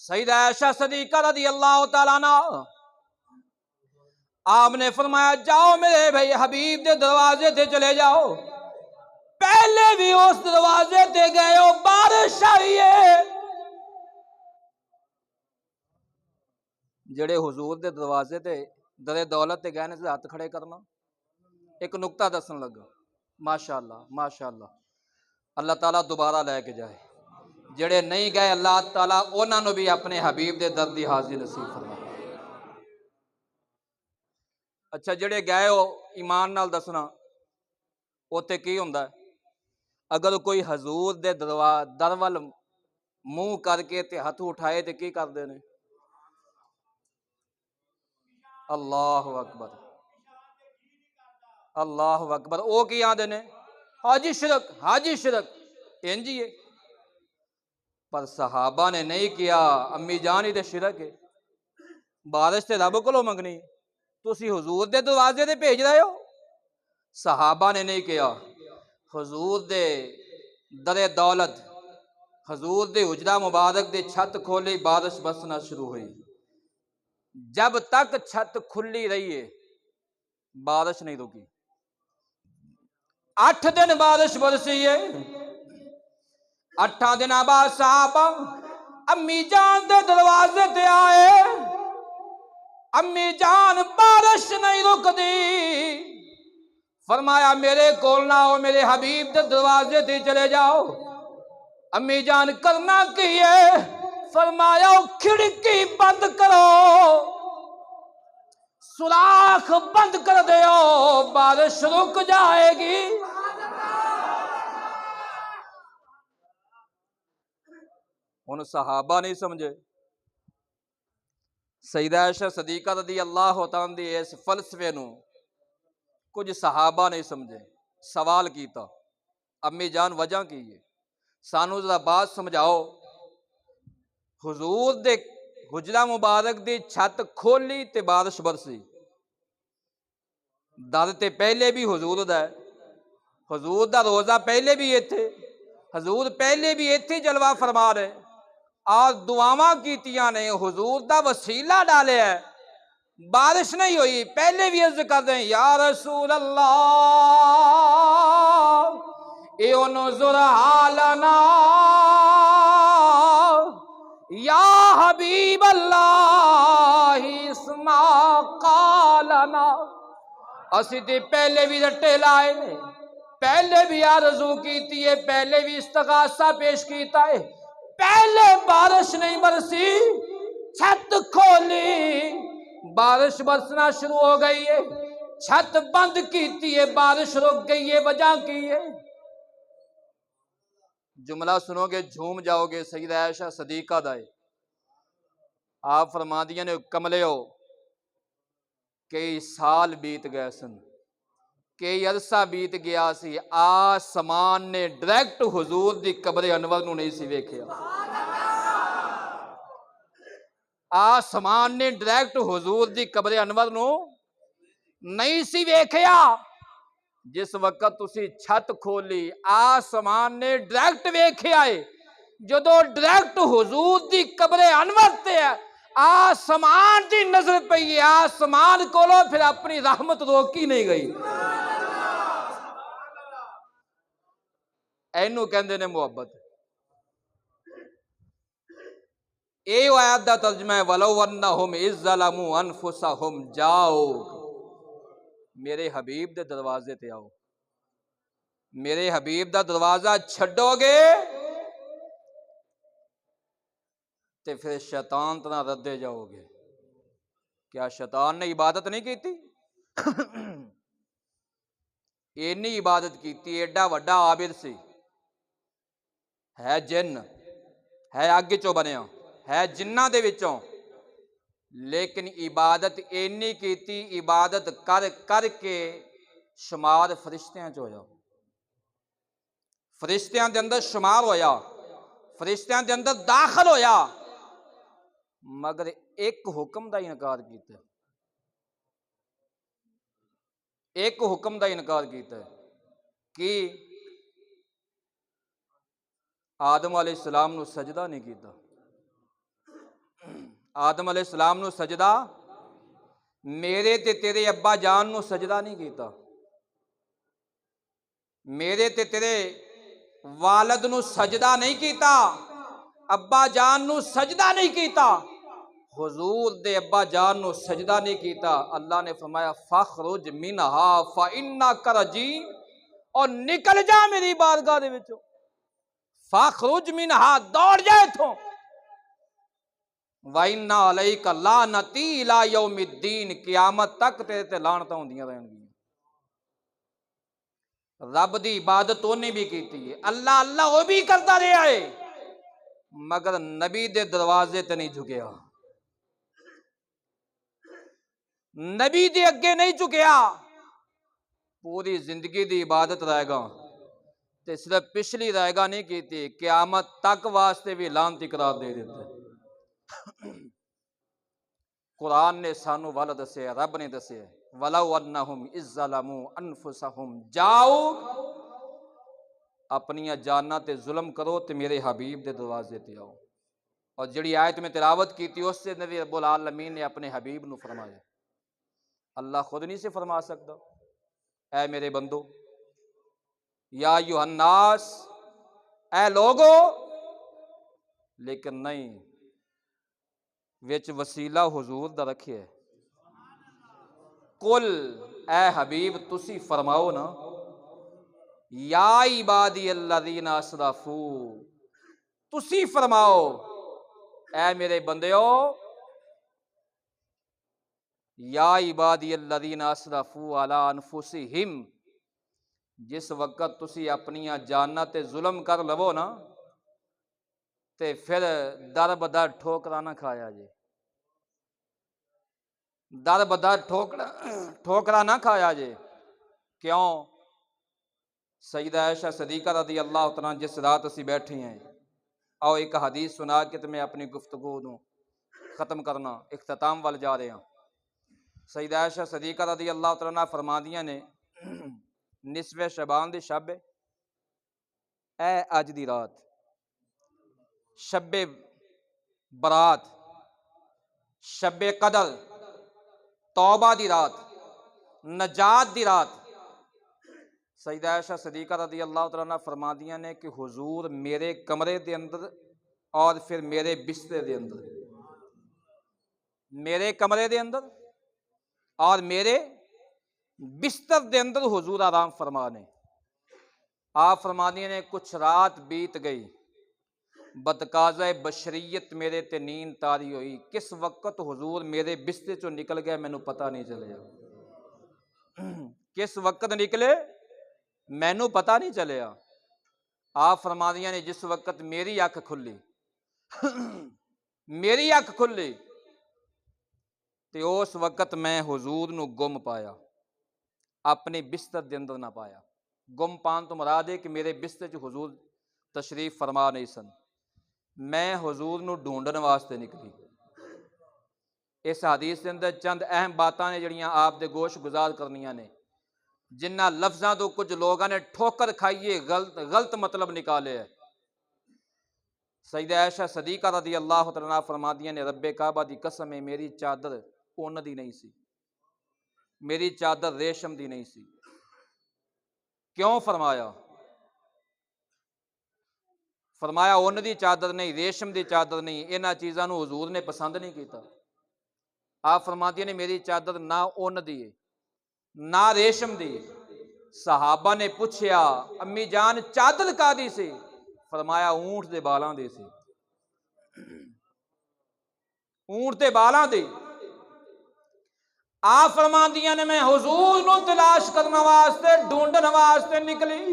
سیدہ عائشہ صدیقہ رضی اللہ تعالیٰ عنہ آپ نے فرمایا جاؤ میرے بھائی حبیب دے دروازے تے چلے جاؤ، پہلے بھی اس دروازے تے گئے ہو بارش آئی ہے، جڑے حضور دے دروازے تے در دولت تے گئے نے ہاتھ کھڑے کرنا۔ ایک نقطہ دسن لگا، ماشاءاللہ ماشاءاللہ، اللہ تعالیٰ دوبارہ لے کے جائے، جڑے نہیں گئے اللہ تعالیٰ انہاں نو بھی اپنے حبیب دے در دی حاضری نصیب فرمائے۔ اچھا جڑے گئے ہو ایمان نال دسنا ਉੱਥੇ ਕੀ ਹੁੰਦਾ ਹੈ? ਅਗਰ ਕੋਈ ਹਜ਼ੂਰ ਦੇ ਦਰ ਵੱਲ ਮੂੰਹ ਕਰਕੇ ਤੇ ਹੱਥ ਉਠਾਏ ਤੇ ਕੀ ਕਰਦੇ ਨੇ? ਅੱਲਾਹੁ ਅਕਬਰ, ਅੱਲਾਹੁ ਅਕਬਰ। ਉਹ ਕੀ ਆਂਦੇ ਨੇ? ਹਾਜੀ ਸ਼ਿਰਕ, ਹਾਜੀ ਸ਼ਿਰਕ। ਇੰਜ ਹੀ ਹੈ। ਪਰ ਸਹਾਬਾ ਨੇ ਨਹੀਂ ਕਿਹਾ ਅੰਮੀ ਜਾਨ ਹੀ ਤੇ ਸ਼ਿਰਕ ਹੈ, ਬਾਰਿਸ਼ ਤੇ ਰੱਬ ਕੋਲੋਂ ਮੰਗਣੀ, ਤੁਸੀਂ ਹਜ਼ੂਰ ਦੇ ਦਰਵਾਜ਼ੇ ਤੇ ਭੇਜ ਰਹੇ ਹੋ। ਸਹਾਬਾ ਨੇ ਨਹੀਂ ਕਿਹਾ। ਹਜ਼ੂਰ ਦੇ ਦਰੇ ਦੌਲਤ, ਹਜ਼ੂਰ ਦੇ ਹੁਜਰਾ ਮੁਬਾਰਕ ਦੀ ਛੱਤ ਖੋਲੀ, ਬਾਰਿਸ਼ ਬਰਸਣਾ ਸ਼ੁਰੂ ਹੋਈ। جب تک چھت کھلی رہی ہے بارش نہیں رکی۔ 8 دن بارش برسی ہے۔ 8 دن بعد صحابہ امی جان دے دروازے تے آئے، امی جان بارش نہیں رک دی، فرمایا میرے کول نہ آؤ، میرے حبیب دے دروازے تے چلے جاؤ۔ امی جان کرنا کی ہے؟ فرمایا کھڑکی بند کرو، سوراخ بند کر دیو، بارش رک جائے گی۔ ان صحابہ نہیں سمجھے، سیدہ عائشہ صدیقہ رضی اللہ تعالیٰ عنہ اس فلسفے نو کچھ صحابہ نہیں سمجھے۔ سوال کیتا، امی جان وجہ کی ہے؟ سانو ذرا بات سمجھاؤ۔ حضور دے حجرہ مبارک دی چھت کھولی تے بارش برسی، در تے پہلے بھی حضور دا ہے، حضور دا روزہ پہلے بھی ایتھے، حضور پہلے بھی ایتھے جلوہ فرما رہے، اور دعاواں کیتیاں نے، حضور دا وسیلہ ڈالے ہے، بارش نہیں ہوئی، پہلے بھی عرض کر دیں یا رسول اللہ انظر حالنا یا حبیب اللہ اسمع قالنا۔ اسی تے پہلے بھی رٹے لائے نے، پہلے بھی آرزو کیتی ہے، پہلے بھی استغاثہ پیش کیتا ہے، پہلے بارش نہیں برسی، چھت کھولی بارش برسنا شروع ہو گئی ہے، چھت بند کیتی ہے بارش رک گئی ہے، وجہ کی ہے؟ جملہ سنو گے جھوم جاؤ گے، سیدہ عائشہ صدیقہ دائے آپ فرما دیا نے کملے ہو، کئی سال بیت گئے سن، کئی عرصہ بیت گیا سی، آسمان نے ڈائریکٹ حضور دی قبر انور نو نہیں سی ویکھیا، آسمان نے ڈائریکٹ حضور دی قبر انور نو نہیں سی ویکھیا۔ جس وقت تسی چھت کھولی آسمان نے ڈائریکٹ ویکھیا ہے، جدو ڈائریکٹ حضور دی قبر انور تے ہے، آسمان دی نظر پئی ہے، آسمان کولو پھر اپنی رحمت روکی نہیں گئی۔ اینو کہندے نے محبت۔ اے آیات دا ترجمہ ہے وَلَوْ أَنَّهُمْ إِذْ ظَلَمُوا أَنفُسَهُمْ جَاؤُوكَ، میرے حبیب دے دروازے تے آؤ، میرے حبیب دا دروازہ چھڈو گے تے پھر شیطان تنا ردے جاؤ گے۔ کیا شیطان نے عبادت نہیں کیتی؟ اینی عبادت کیتی، ایڈا وڈا عابد سی، ہے جن، ہے اگ چوں بنیا، ہے جنہ دے وچوں، لیکن عبادت اینی کیتی، عبادت کر کر کے شمار فرشتیاں چ ہویا، فرشتیاں دے اندر شمار ہویا، فرشتیاں دے اندر داخل ہویا، مگر ایک حکم دا انکار کیتا ہے، ایک حکم دا انکار کیتا ہے کہ آدم علیہ السلام نو سجدہ نہیں کیتا، آدم علیہ السلام نو سجدہ، میرے تے تیرے ابا جان نو سجدہ نہیں کیتا، میرے تے تیرے والد نو سجدہ نہیں کیتا، ابا جان نو سجدہ نہیں کیتا، حضور دے ابا جان نو سجدہ نہیں کیتا۔ اللہ نے فرمایا فَخْرُجْ مِنْهَا فَإِنَّكَ رَجِيمٌ، اور نکل جا میری بارگاہ دے وچوں، فَخْرُجْ مِنْهَا، دوڑ جائے تھوں، وَإِنَّ عَلَيْكَ لَعْنَتِي إِلَى يَوْمِ الدِّينِ، قیامت تک تیرے تے لعنتاں ہوندیاں رہن گیاں۔ رب دی عبادت انہیں بھی کیتی ہے، اللہ اللہ وہ بھی کرتا رہا ہے، مگر نبی دے دروازے تے نہیں جھکیا، نبی دے اگے نہیں جھکیا، پوری زندگی دی عبادت رہے گا تے صرف پچھلی رہے گا نہیں کیتی، قیامت تک واسطے بھی لعنتی قرار دے دیتے۔ قرآن نے سانو والا دسیا، رب نے دسیا، وَلَوْ أَنَّهُمْ إِذ ظَّلَمُوا أَنفُسَهُمْ جاؤ، اپنی جاناں تے ظلم کرو تے میرے حبیب دے دروازے تے آؤ۔ اور جڑی آیت میں تلاوت کی تھی اس سے نبی رب العالمین نے اپنے حبیب نو فرمایا، اللہ خود نہیں سے فرما سکتا اے میرے بندو، یا ایھا الناس، اے لوگو، لیکن نہیں، وچ وسیلہ حضور دا رکھے، قل، اے حبیب تسی فرماؤ نا، یا عبادی الذین اسرفوا، تسی فرماؤ اے میرے بندیو، یا عبادی الذین اسرفوا علی انفسہم، جس وقت تسی اپنی جاناں تے ظلم کر لو نا تے پھر در بدر ٹھوکرا نہ کھایا جے، در بدر ٹھوکرا نہ کھایا جے۔ کیوں؟ سیدہ عائشہ صدیقہ رضی اللہ تعالیٰ جس رات اسی بیٹھے ہیں، آؤ ایک حدیث سنا کے تو میں اپنی گفتگو نو ختم کرنا، اختتام وال جا رہے ہیں۔ سیدہ عائشہ صدیقہ رضی اللہ تعالیٰ فرماندیاں نے، نصف شعبان دی شب اے اج دی رات، شب برات، شب قدر، توبہ دی رات، نجات دی رات، سیدہ عائشہ صدیقہ رضی اللہ تعالیٰ فرماندیاں نے کہ حضور میرے کمرے دے اندر اور پھر میرے بستر دے اندر، میرے کمرے دے اندر اور میرے بستر دے اندر حضور آرام فرمانے۔ آپ فرمانے نے کچھ رات بیت گئی، بتقاضۂ بشریت میرے تے نیند تاری ہوئی، کس وقت حضور میرے بستر چوں نکل گئے مینوں پتہ نہیں چلیا، کس وقت نکلے مینوں پتہ نہیں چلیا۔ آپ فرماندیاں نے جس وقت میری اکھ کھلی، میری اکھ کھلی تے اس وقت میں حضور نو گم پایا، اپنے بستر دے اندر نہ پایا۔ گم پان تو مراد ہے کہ میرے بستر چ حضور تشریف فرما نہیں سن، میں حضور نو ڈھونڈن واسطے نکلی۔ اس حدیث کے اندر چند اہم باتاں نے جڑیاں آپ دے گوش گزار کرنیاں نے، جنہ لفظاں تو کچھ لوگاں نے ٹھوکر کھائیے، غلط مطلب نکالے ہے۔ سیدہ عائشہ صدیقہ رضی اللہ تعالیٰ فرماندیاں نے، رب کعبہ دی قسم ہے میری چادر اون دی نہیں سی، میری چادر ریشم دی نہیں سی۔ کیوں فرمایا؟ فرمایا اون دی چادر نہیں، ریشم دی چادر نہیں، انہاں چیزاں نو حضور نے پسند نہیں کیتا۔ آپ فرماتی نے میری چادر نہ اون دی ہے نہ ریشم دی۔ صحابہ نے پوچھیا امی جان چادر کا دی سی؟ فرمایا اونٹ دے بالاں دی سی، اونٹ دے بالاں دی۔ آپ فرماندیاں نے میں حضور نو تلاش کرنے واسطے، ڈھونڈن واسطے نکلی،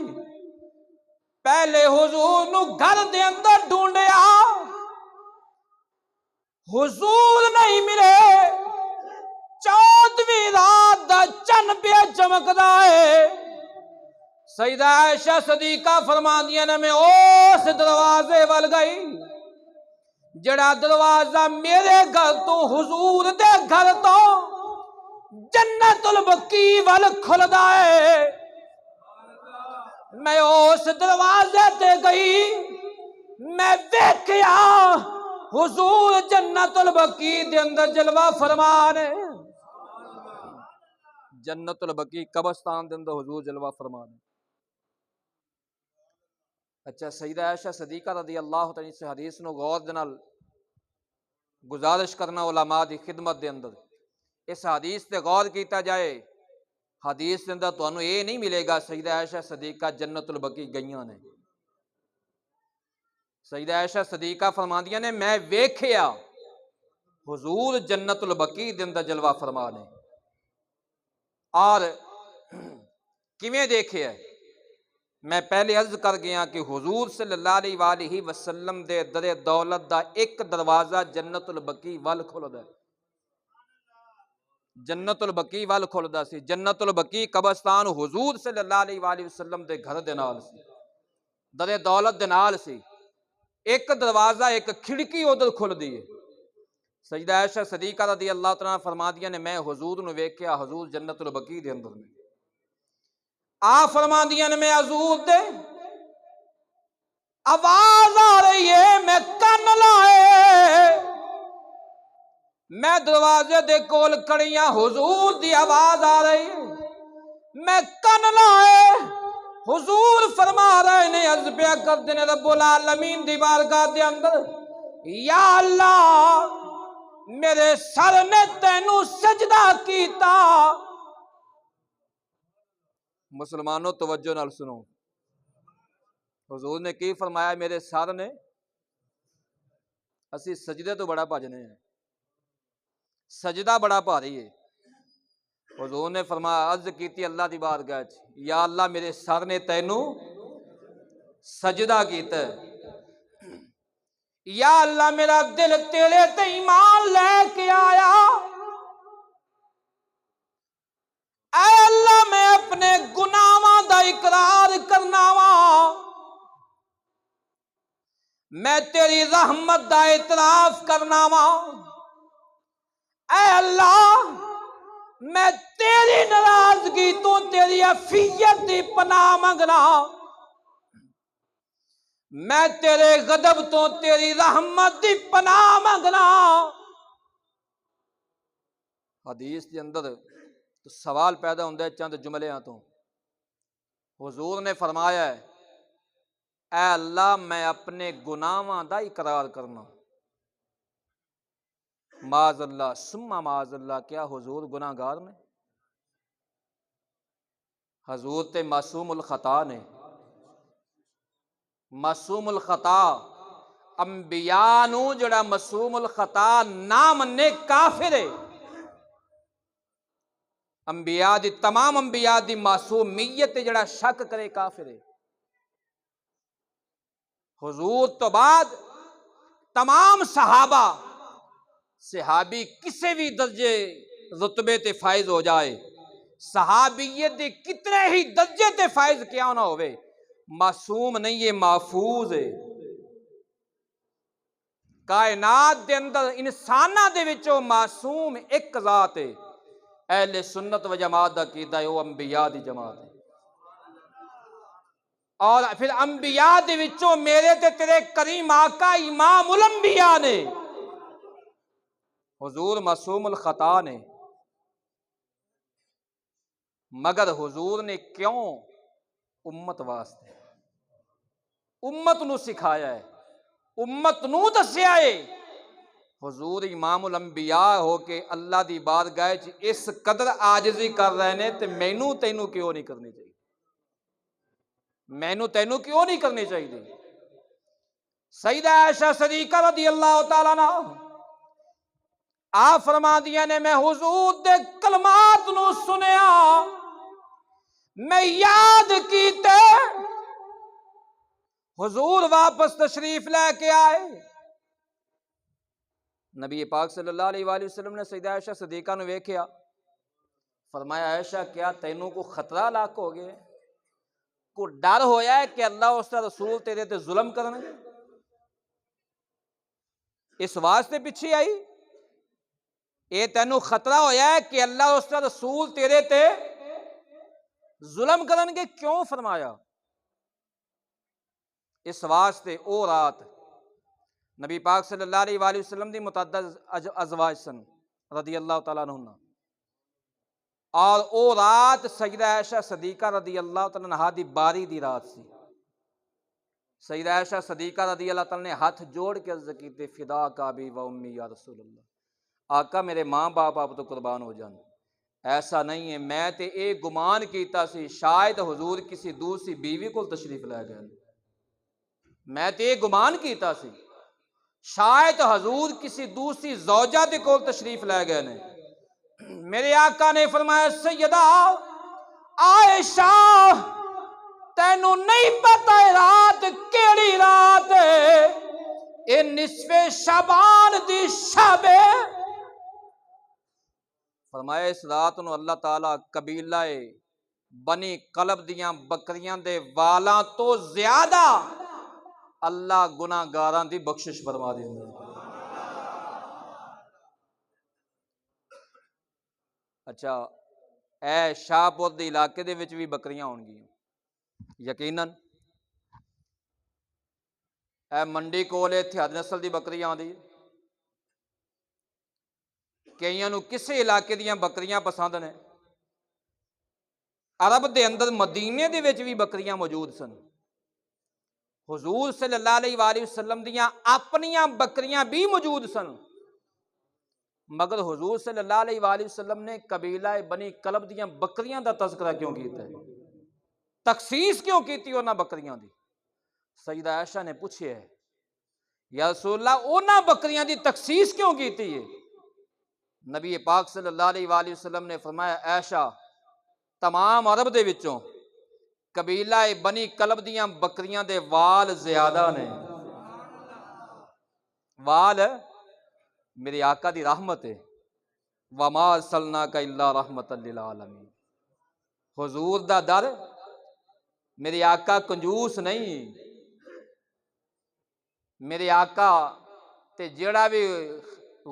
پہلے حضور نو گھر دے اندر ڈھونڈیا، حضور نہیں ملے، 14ویں رات دا چن پہ چمکدا ہے۔ سیدہ عائشہ صدیقہ فرماندیاں نے میں اس دروازے وال گئی جڑا دروازہ میرے گھر تو حضور دے گھر تو جنت البقیع وال کھلدا ہے۔ میں اس دروازے تے گئی، میں ویکھیا حضور جنت البقیع دے اندر جلوہ فرمانے، جنت البقیع قبرستان دے اندر حضور جلوہ فرمانے۔ اچھا، سیدہ عائشہ صدیقہ رضی اللہ تعالیٰ سے حدیث نو غور دے نال گزارش کرنا علماء دی خدمت دے اندر، اس حدیث تے غور کیتا جائے، حدیث دے اندر تانوں یہ نہیں ملے گا سیدہ عائشہ صدیقہ جنت البقیع گئیاں نے۔ سیدہ عائشہ صدیقہ فرماندیاں نے میں ویکھیا حضور جنت البقیع دے اندر جلوہ فرمانے۔ اور کیویں دیکھیا ہے؟ میں پہلے عرض کر گیا کہ حضور صلی اللہ علیہ وآلہ وسلم دے در دولت دا ایک دروازہ جنت البقیع ول کھلدا ہے، جنت البقیع ول کھلدا سی۔ جنت البقیع قبرستان حضور صلی اللہ علیہ وآلہ وسلم دے گھر دے نال سی، در دولت دے نال سی۔ ایک دروازہ ایک کھڑکی ادھر کھل دی ہے۔ سیدہ عائشہ صدیقہ رضی اللہ تعالیٰ فرماندیاں نے میں حضور نو ویکھیا، حضور جنت البقیع دے اندر نے۔ آپ فرماندیاں نے میں حضور دے آواز آ رہی ہے، میں کن لائے، میں دروازے دے کول کھڑی ہاں، حضور دی آواز آ رہی ہے، میں کن لائے، حضور فرما رہے نے، عرض پیا کرتے نے رب العالمین دی بارگاہ دے اندر، یا اللہ میرے سر نے تینوں سجدہ کیتا۔ مسلمانوں توجہ نال سنو، حضور نے کی فرمایا؟ میرے سر نے، اسی سجدے تو بڑا بھجنے ہیں، سجدہ بڑا بھاری ہے۔ حضور نے فرمایا، عرض کیتی اللہ دی بارگاہ وچ، یا اللہ میرے سر نے تینوں سجدہ کیتا ہے، یا اللہ میرا دل تیرے تے ایمان لے کے آیا، اے اللہ میں اپنے گناہاں دا اقرار کرنا وا، میں تیری رحمت دا اعتراف کرنا وا، اے اللہ میں تیری ناراضگی تو تیری عفیت دی پناہ منگنا، میں تیرے غضب تو تیری رحمت دی پناہ منگنا۔ حدیث کے اندر تو سوال پیدا ہوتا ہے چند جملیاں تو۔ حضور نے فرمایا ہے، اے اللہ میں اپنے گناہاں دا اقرار کرنا۔ معاذ اللہ ثم معاذ اللہ، کیا حضور گناہ گار نے؟ حضور تے معصوم الخطا نے، معصوم الخطا۔ انبیاء نو جڑا معصوم الخطا نہ مننے کافر ہے۔ انبیاء دی، تمام انبیاء دی معصومیت تے جڑا شک کرے کافر ہے۔ حضور تو بعد تمام صحابی کسی بھی درجے رتبے تے فائز ہو جائے، صحابیت دے کتنے ہی درجے تے فائز کیا نہ ہوئے، معصوم نہیں ہے، محفوظ ہے۔ کائنات دے اندر انساناں دے وچوں معصوم ایک ذات ہے، اہل سنت و جماعت دا عقیدہ ہے، وہ انبیاء دی جماعت ہے۔ اور پھر انبیاء دے وچوں میرے تے تیرے کریم آقا امام الانبیاء نے، حضور معصوم الخطا نے، مگر حضور نے کیوں؟ امت واسطے، امت نو سکھایا ہے، امت نو دسیا ہے۔ حضور امام الانبیاء ہو کے اللہ دی بارگاہ وچ اس قدر عاجزی کر رہے نے، تے مینوں تینوں کیوں نہیں کرنی چاہیے؟ مینوں تینوں کیوں نہیں کرنی چاہیے؟ سیدہ عائشہ صدیقہ رضی اللہ تعالیٰ عنہ آپ فرما دیا نے، میں حضور دے کلمات نو سنیا، میں یاد کیتے، حضور واپس تشریف لے کے آئے۔ نبی پاک صلی اللہ علیہ وآلہ وسلم نے سیدہ عائشہ صدیقہ نو ویکھیا، فرمایا عائشہ کیا تینوں کو خطرہ لاق ہو گیا، کو ڈر ہویا ہے کہ اللہ اس کا رسول تیرے تے ظلم کرنے، اس واسطے پیچھے آئی؟ اے تینوں خطرہ ہویا ہے کہ اللہ اس کا رسول تیرے تے ظلم کرن گے؟ کیوں فرمایا؟ اس واسطے او رات نبی پاک صلی اللہ علیہ وآلہ وسلم دی متعدد ازواج سن رضی اللہ تعالیٰ عنہ، اور او رات سیدہ عائشہ صدیقہ رضی اللہ تعالیٰ عنہ دی باری دی رات سی۔ سیدہ عائشہ صدیقہ رضی اللہ تعالیٰ نے ہاتھ جوڑ کے عرض کیتے، فدا کا ابی و امی یا رسول اللہ، آقا میرے ماں باپ آپ تو قربان ہو جان، ایسا نہیں ہے، میں تے اے گمان کیتا سی شاید حضور کسی دوسری بیوی کو تشریف لے گئے، میں تے اے گمان کیتا سی شاید حضور کسی دوسری زوجہ دے کول تشریف لے گئے نے۔ میرے آقا نے فرمایا، سیدہ عائشہ تینوں نہیں پتا رات کیڑی رات اے نصف شعبان دی شب فرمایا اس رات نو اللہ تعالی قبیلہ بنی کلب دیاں بکریاں دے والاں تو زیادہ اللہ گناہ گاراں دی بخشش فرما دیندا ہے۔ اچھا اے شاہپور دے علاقے دے وچ بھی بکریاں ہون گیاں یقیناً، اے منڈی کول اتھے ہر نسل دی بکریاں آندی، کئیاں نو کسے علاقے دیاں بکریاں پسند نے۔ عرب دے اندر مدینے دے وچ بھی بکریاں موجود سن، حضور صلی اللہ علیہ وآلہ وسلم دیاں اپنیاں بکریاں بھی موجود سن، مگر حضور صلی اللہ علیہ وآلہ وسلم نے قبیلہ بنی کلب دیاں بکریاں دا تذکرہ کیوں کیتا ہے، تخصیص کیوں کیتی انہاں بکریاں دی؟ سیدہ عائشہ نے پوچھے ہے یا رسول اللہ انہاں بکریاں دی تخصیص کیوں کیتی ہے؟ نبی پاک صلی اللہ علیہ وآلہ وسلم نے فرمایا عائشہ تمام عرب دے وچوں قبیلہ بنی کلب دیاں بکریاں دے وال زیادہ نے، وال میرے آقا دی رحمت ہے، وما ارسلناک الا رحمت للعالمین، حضور دا در میرے آقا کنجوس نہیں، میرے آقا تے جڑا بھی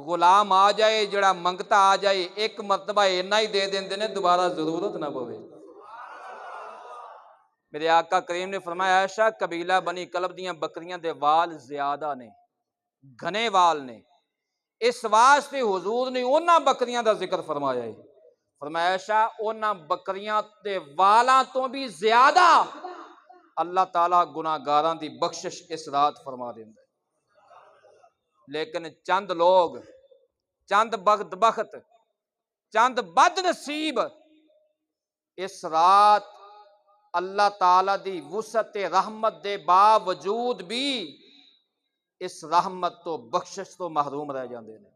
غلام آ جائے جڑا منگتا آ جائے ایک مرتبہ اینا ہی دے دیندے نے دوبارہ ضرورت نہ پوے۔ میرے آقا کریم نے فرمایا عائشہ قبیلہ بنی کلب دیاں بکریاں دے وال زیادہ نے، گھنے وال نے، اس واسطے حضور نے انہاں بکریاں دا ذکر فرمایا ہے، فرمایا عائشہ انہاں بکریاں دے والاں تو بھی زیادہ اللہ تعالیٰ گناہ گاراں دی بخشش اس رات فرما دیندا ہے۔ لیکن چند لوگ، چند بدبخت، چند بد نصیب اس رات اللہ تعالیٰ دی وسعت رحمت دے باوجود بھی اس رحمت تو بخشش تو محروم رہ جاندے نے۔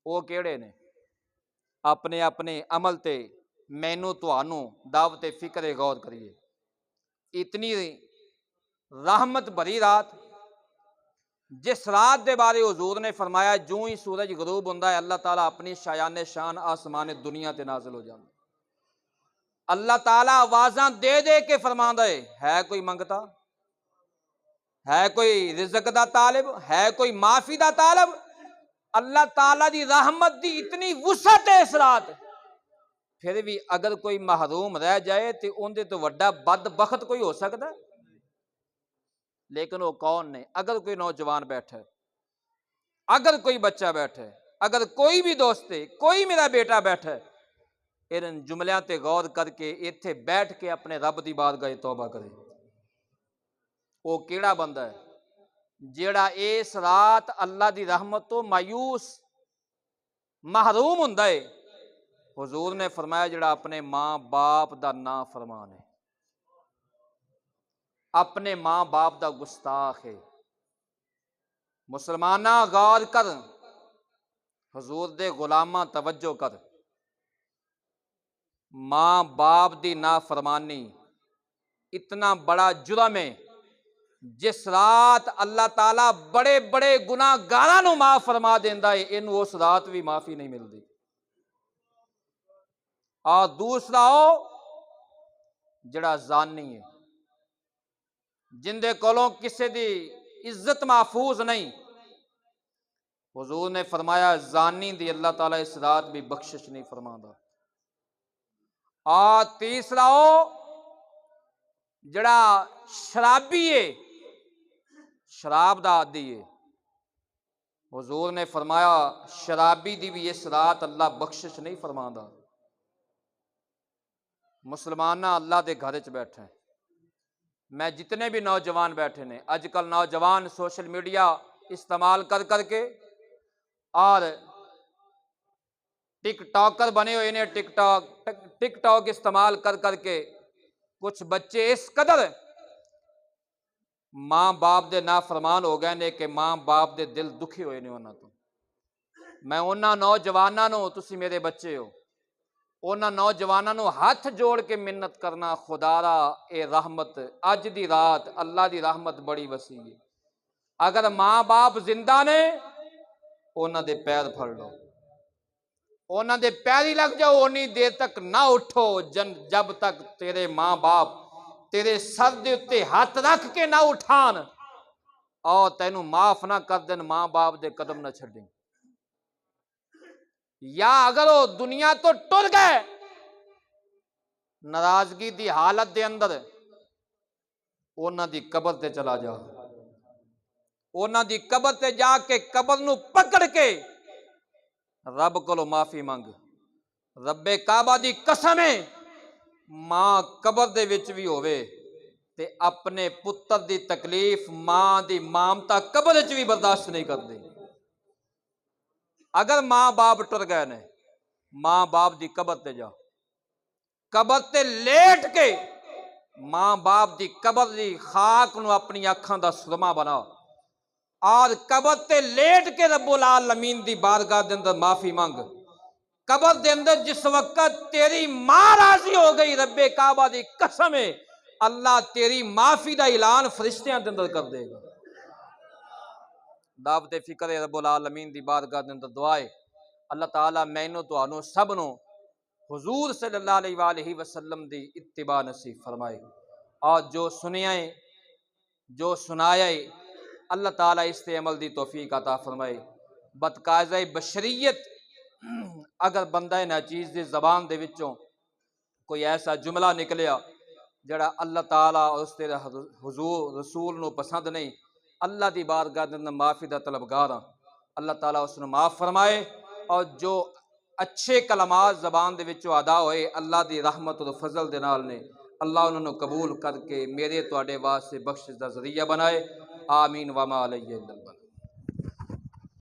وہ کیڑے نے؟ اپنے اپنے عمل تے مینوں تہانوں دعوت فکر غور کریے، اتنی رحمت بھری رات، جس رات دے بارے حضور نے فرمایا جوں ہی سورج غروب ہوندا ہے اللہ تعالیٰ اپنی شایان شان آسمان دنیا تے نازل ہو جاندے، اللہ تعالیٰ آوازاں دے دے کے فرماندا ہے کوئی منگتا، ہے کوئی رزق دا طالب، ہے کوئی معافی دا طالب؟ اللہ تعالیٰ دی رحمت دی اتنی وسعت ہے اس رات، پھر بھی اگر کوئی محروم رہ جائے تو اندے تو وڈا بدبخت کوئی ہو سکتا ہے؟ لیکن وہ کون نے؟ اگر کوئی نوجوان بیٹھا ہے، اگر کوئی بچہ بیٹھا ہے، اگر کوئی بھی دوست ہے، کوئی میرا بیٹا بیٹھا ہے، ان جملیاں تے غور کر کے ایتھے بیٹھ کے اپنے رب دی بارگاہ توبہ کرے۔ وہ کیڑا بندہ ہے جیڑا اس رات اللہ دی رحمت تو مایوس محروم ہوندا ہے؟ حضور نے فرمایا جڑا اپنے ماں باپ دا نا فرمان ہے، اپنے ماں باپ دا گستاخ ہے۔ مسلمانہ غور کر، حضور دے غلاماں توجہ کر، ماں باپ دی نافرمانی اتنا بڑا جرم ہے، جس رات اللہ تعالیٰ بڑے بڑے گناہ گاراں نو معاف فرما دیندا ہے، انہوں اس رات بھی معافی نہیں ملتی۔ اور دوسرا او جڑا زانی ہے، جن دے کولوں کسے دی عزت محفوظ نہیں، حضور نے فرمایا زانی دی اللہ تعالیٰ اس رات بھی بخشش نہیں فرماندا۔ اور تیسرا او جڑا شرابی ہے، شراب دا عادی ہے، حضور نے فرمایا شرابی دی بھی اس رات اللہ بخشش نہیں فرماندا۔ مسلمانہ اللہ دے گھر چ بیٹھے ہیں، میں جتنے بھی نوجوان بیٹھے نے، اج کل نوجوان سوشل میڈیا استعمال کر کر کے اور ٹک ٹاکر بنے ہوئے نے، ٹک ٹاک استعمال کر کر کے کچھ بچے اس قدر ماں باپ دے نافرمان ہو گئے نے کہ ماں باپ دے دل دکھے ہوئے نے انہاں تو۔ میں انہاں نوجواناں نو، تسی میرے بچے ہو، ਉਹਨਾਂ ਨੌਜਵਾਨਾਂ ਨੂੰ ਹੱਥ ਜੋੜ ਕੇ ਮਿੰਨਤ ਕਰਨਾ, ਖੁਦਾਰਾ ਇਹ ਰਹਿਮਤ ਅੱਜ ਦੀ ਰਾਤ, ਅੱਲਾ ਦੀ ਰਹਿਮਤ ਬੜੀ ਵਸੀ ਹੈ। ਅਗਰ ਮਾਂ ਬਾਪ ਜ਼ਿੰਦਾ ਨੇ ਉਹਨਾਂ ਦੇ ਪੈਰ ਫੜ ਲਓ, ਉਹਨਾਂ ਦੇ ਪੈਰੀ ਲੱਗ ਜਾਓ, ਉਨੀ ਦੇਰ ਤੱਕ ਨਾ ਉਠੋ ਜਬ ਤੱਕ ਤੇਰੇ ਮਾਂ ਬਾਪ ਤੇਰੇ ਸਰ ਦੇ ਉੱਤੇ ਹੱਥ ਰੱਖ ਕੇ ਨਾ ਉਠਾਣ ਔਰ ਤੈਨੂੰ ਮਾਫ ਨਾ ਕਰ ਦੇਣ, ਮਾਂ ਬਾਪ ਦੇ ਕਦਮ ਨਾ ਛੱਡੇਂ। یا اگر وہ دنیا تو ٹر گئے ناراضگی دی حالت دے اندر، اونا دی قبر تے چلا جا، اونا دی قبر تے جا کے قبر نو پکڑ کے رب کولو معافی مانگ۔ رب کعبہ دی قسم ہے ماں قبر دے وچ بھی ہوئے تے اپنے پتر دی تکلیف ماں دی مامتا قبر وچ بھی برداشت نہیں کر دی۔ اگر ماں باپ ٹر گئے نے، ماں باپ دی قبر تے جا، قبر تے لیٹ کے ماں باپ دی قبر دی خاک نو اپنی اکھاں دا سرما بنا اور قبر تے لیٹ کے رب العالمین دی بارگاہ دے اندر معافی مانگ۔ قبر دے اندر جس وقت تیری ماں راضی ہو گئی، رب کعبہ دی قسم ہے اللہ تیری معافی دا اعلان فرشتیاں دے اندر کر دے گا۔ دعوت فکر رب العالمین دی بارگاہ دے اندر دعائے اللہ تعالیٰ مینوں تانوں سب نو حضور صلی اللہ علیہ وآلہ وسلم دی اتباع نصیب فرمائے، اور جو سنیا ہے جو سنایا ہے اللہ تعالیٰ اس تے عمل دی توفیق عطا فرمائے۔ بدقاضۂ بشریت اگر بندہ ناچیز دی زبان دے وچوں کوئی ایسا جملہ نکلیا جڑا اللہ تعالیٰ اور اس دے حضور رسول نو پسند نہیں، اللہ دی بارگاہ دے اندر معافی دا طلبگار ہاں، اللہ تعالیٰ اس نو معاف فرمائے، اور جو اچھے کلمات زبان دے وچوں ادا ہوئے اللہ دی رحمت اور فضل دے نال نے، اللہ انہوں نے قبول کر کے میرے تواڈے واسطے بخشش دا ذریعہ بنائے۔ آمین وما علیہ البلاغ۔